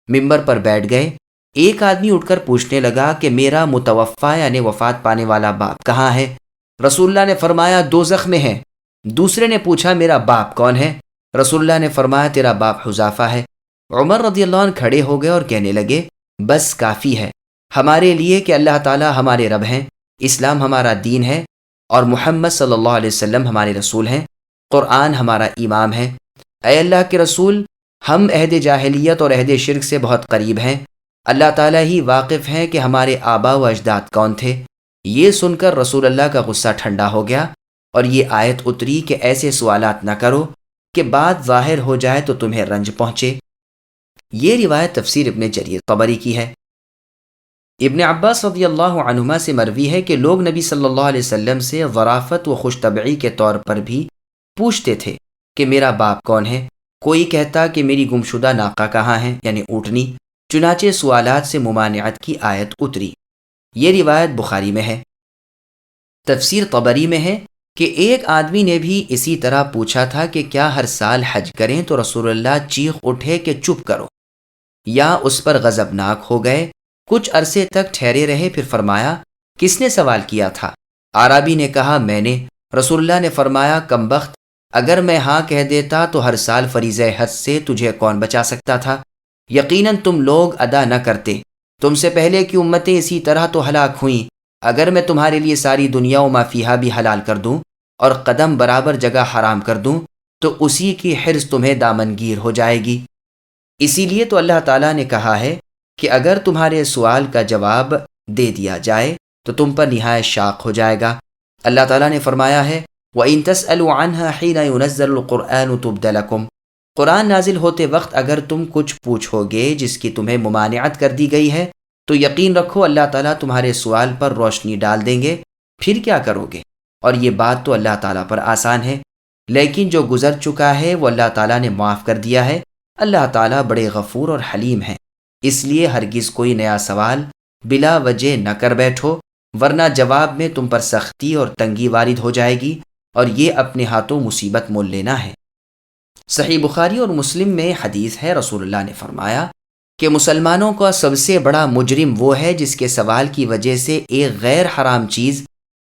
ممبر پر بیٹھ گئے۔ ایک آدمی اٹھ کر پوچھنے لگا کہ میرا متوفی یعنی وفات پانے والا باپ کہاں ہے؟ رسول اللہ نے فرمایا دوزخ میں ہے۔ دوسرے نے پوچھا میرا باپ کون ہے؟ رسول اللہ نے فرمایا تیرا باپ حذافہ ہے۔ عمر رضی اللہ عنہ کھڑے ہو گئے اور کہنے لگے بس کافی ہے ہمارے لیے کہ اللہ تعالی ہمارے رب ہیں، اسلام ہمارا دین ہے، اور محمد صلی اللہ علیہ وسلم ہمارے رسول ہیں، قرآن ہمارا امام ہے۔ اے اللہ کے رسول، ہم عہد جاہلیت اور عہد شرک سے بہت قریب ہیں، اللہ تعالیٰ ہی واقف ہیں کہ ہمارے آبا و اجداد کون تھے۔ یہ سن کر رسول اللہ کا غصہ ٹھنڈا ہو گیا اور یہ آیت اتری کہ ایسے سوالات نہ کرو کہ بات ظاہر ہو جائے تو تمہیں رنج پہنچے۔ یہ روایت تفسیر ابن جریر طبری کی ہے۔ ابن عباس رضی اللہ عنہما سے مروی ہے کہ لوگ نبی صلی اللہ علیہ وسلم سے ظرافت و خوش طبعی کے طور پر بھی پوچھتے تھے کہ میرا باپ کون ہے، کوئی کہتا کہ میری گمشدہ ناقہ کہاں ہے، یعنی اونٹنی، چنانچہ سوالات سے ممانعت کی آیت اتری۔ یہ روایت بخاری میں ہے۔ تفسیر طبری میں ہے کہ ایک آدمی نے بھی اسی طرح پوچھا تھا کہ کیا ہر سال حج کریں، تو رسول اللہ چیخ اٹھے کہ چپ کرو، یا اس پر غضبناک ہو گئے، کچھ عرصے تک ٹھہرے رہے، پھر فرمایا کس نے سوال کیا تھا؟ اعرابی نے کہا میں نے۔ رسول اللہ نے فرمایا کمبخت، اگر میں ہاں کہہ دیتا تو ہر سال فریضہ حج سے تجھے کون بچا سکتا تھا؟ یقیناً تم لوگ ادا نہ کرتے، تم سے پہلے کی امتیں اسی طرح تو ہلاک ہوئیں۔ اگر میں تمہارے لیے ساری دنیا و ما فیہا بھی حلال کر دوں اور قدم برابر جگہ حرام کر دوں تو اسی کی حرص تمہیں دامنگیر ہو جائے گی۔ اسی لیے تو اللہ تعالیٰ نے کہا ہے کہ اگر تمہارے سوال کا جواب دے دیا جائے تو تم پر نہایت شاق ہو جائے گا۔ اللہ تعالیٰ نے فرمایا ہے وَإِن تَسْأَلُوا عَنْهَا حِينَ يُنَزَّلُ الْقُرْآنُ تُبْدَ لَكُمْ، قرآن نازل ہوتے وقت اگر تم کچھ پوچھو گے جس کی تمہیں ممانعت کر دی گئی ہے تو یقین رکھو اللہ تعالیٰ تمہارے سوال پر روشنی ڈال دیں گے، پھر کیا کرو گے؟ اور یہ بات تو اللہ تعالیٰ پر آسان ہے، لیکن جو گزر چکا ہے وہ اللہ تعالیٰ نے معاف کر دیا ہے۔ اللہ تعالیٰ بڑے غفور اور حلیم ہیں، اس لیے ہرگز کوئی نیا سوال بلا وجہ نہ کر بیٹھو، ورنہ جواب میں تم پر سختی اور تنگی وارد ہو جائے گی، اور یہ اپنے ہاتھوں مصیبت مول لینا ہے۔ صحیح بخاری اور مسلم میں حدیث ہے، رسول اللہ نے فرمایا کہ مسلمانوں کا سب سے بڑا مجرم وہ ہے جس کے سوال کی وجہ سے ایک غیر حرام چیز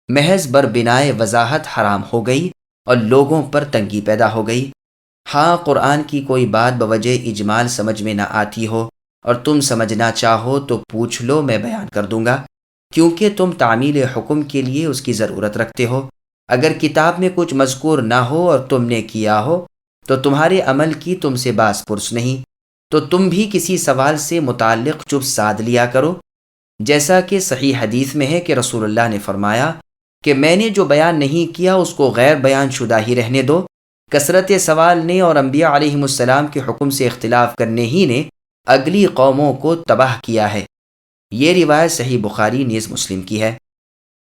محض بربنائے وضاحت حرام ہو گئی اور لوگوں پر تنگی پیدا ہو گئی۔ ہاں، قرآن کی کوئی بات بوجہ اجمال سمجھ میں نہ آتی ہو اور تم سمجھنا چاہو تو پوچھ لو، میں بیان کر دوں گا، کیونکہ تم تعمیل حکم کے لیے اس کی ضرورت رکھتے ہو۔ اگر کتاب میں کچھ مذکور نہ ہو اور تم نے کیا ہو تو تمہارے عمل کی تم سے باز پرس نہیں، تو تم بھی کسی سوال سے متعلق چپ سادھ لیا کرو، جیسا کہ صحیح حدیث میں ہے کہ رسول اللہ نے فرمایا کہ میں نے جو بیان نہیں کیا اس کو غیر بیان شدہ ہی رہنے دو۔ کثرت سوال نے اور انبیاء علیہم السلام کے حکم سے اختلاف کرنے ہی نے اگلی قوموں کو تباہ کیا ہے۔ یہ روایت صحیح بخاری نیز مسلم کی ہے۔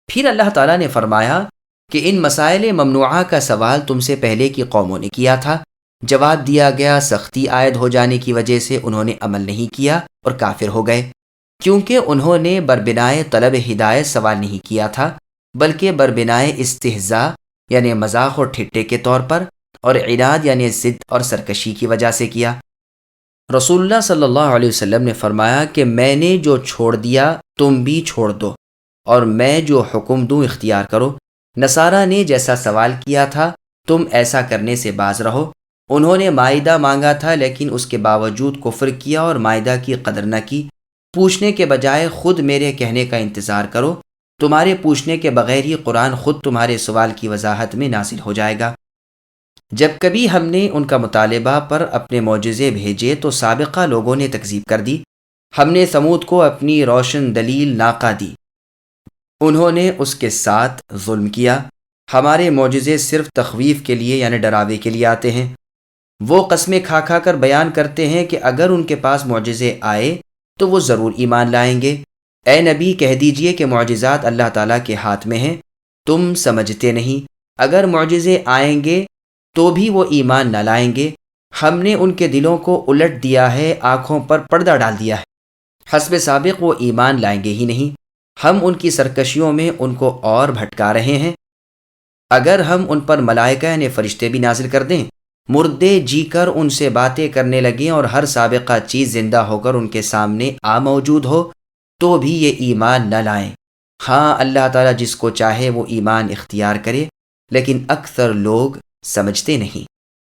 پھر اللہ تعالیٰ نے فرمایا کہ ان مسائل ممنوعہ کا سوال تم سے پہلے کی قوموں نے کیا تھا، جواب دیا گیا، سختی عائد ہو جانے کی وجہ سے انہوں نے عمل نہیں کیا اور کافر ہو گئے، کیونکہ انہوں نے بربنائے طلب ہدایت سوال نہیں کیا تھا بلکہ بربنائے استہزاء یعنی مذاق اور ٹھٹے کے طور پر، اور عناد یعنی ضد اور سرکشی کی وجہ سے کیا۔ رسول اللہ صلی اللہ علیہ وسلم نے فرمایا کہ میں نے جو چھوڑ دیا تم بھی چھوڑ دو، اور میں جو حکم دوں اختیار کرو۔ نصارہ نے جیسا سوال کیا تھا تم ایسا کرنے سے باز رہو۔ انہوں نے مائدہ مانگا تھا لیکن اس کے باوجود کفر کیا اور مائدہ کی قدر نہ کی۔ پوچھنے کے بجائے خود میرے کہنے کا انتظار کرو، تمہارے پوچھنے کے بغیر ہی قرآن خود تمہارے سوال کی وضاحت میں نازل ہو جائے گا۔ جب کبھی ہم نے ان کا مطالبہ پر اپنے معجزے بھیجے تو سابقہ لوگوں نے تکذیب کر دی۔ ہم نے ثمود کو اپنی روشن دلیل ناقہ دی، انہوں نے اس کے ساتھ ظلم کیا۔ ہمارے معجزے صرف تخویف کے لیے یعنی ڈراوے کے لیے آتے ہیں۔ وہ قسمیں کھا کھا کر بیان کرتے ہیں کہ اگر ان کے پاس معجزے آئے تو وہ ضرور ایمان لائیں گے۔ اے نبی کہہ دیجئے کہ معجزات اللہ تعالیٰ کے ہاتھ میں ہیں، تم سمجھتے نہیں۔ اگر معجزے آئیں گے تو بھی وہ ایمان نہ لائیں گے۔ ہم نے ان کے دلوں کو الٹ دیا ہے، آنکھوں پر پردہ ڈال دیا ہے، حسب سابق وہ ایمان لائیں گے ہی نہیں۔ ہم ان کی سرکشیوں میں ان کو اور بھٹکا رہے ہیں۔ اگر ہم ان پر ملائکہ یعنی فرشتے بھی نازل کر دیں، مردے جی کر ان سے باتیں کرنے لگیں اور ہر سابقہ چیز زندہ ہو کر ان کے سامنے موجود ہو، تو بھی یہ ایمان نہ لائیں۔ ہاں، اللہ تعالیٰ جس کو چاہے وہ ایمان اختیار کرے، لیکن اکثر لوگ سمجھتے نہیں۔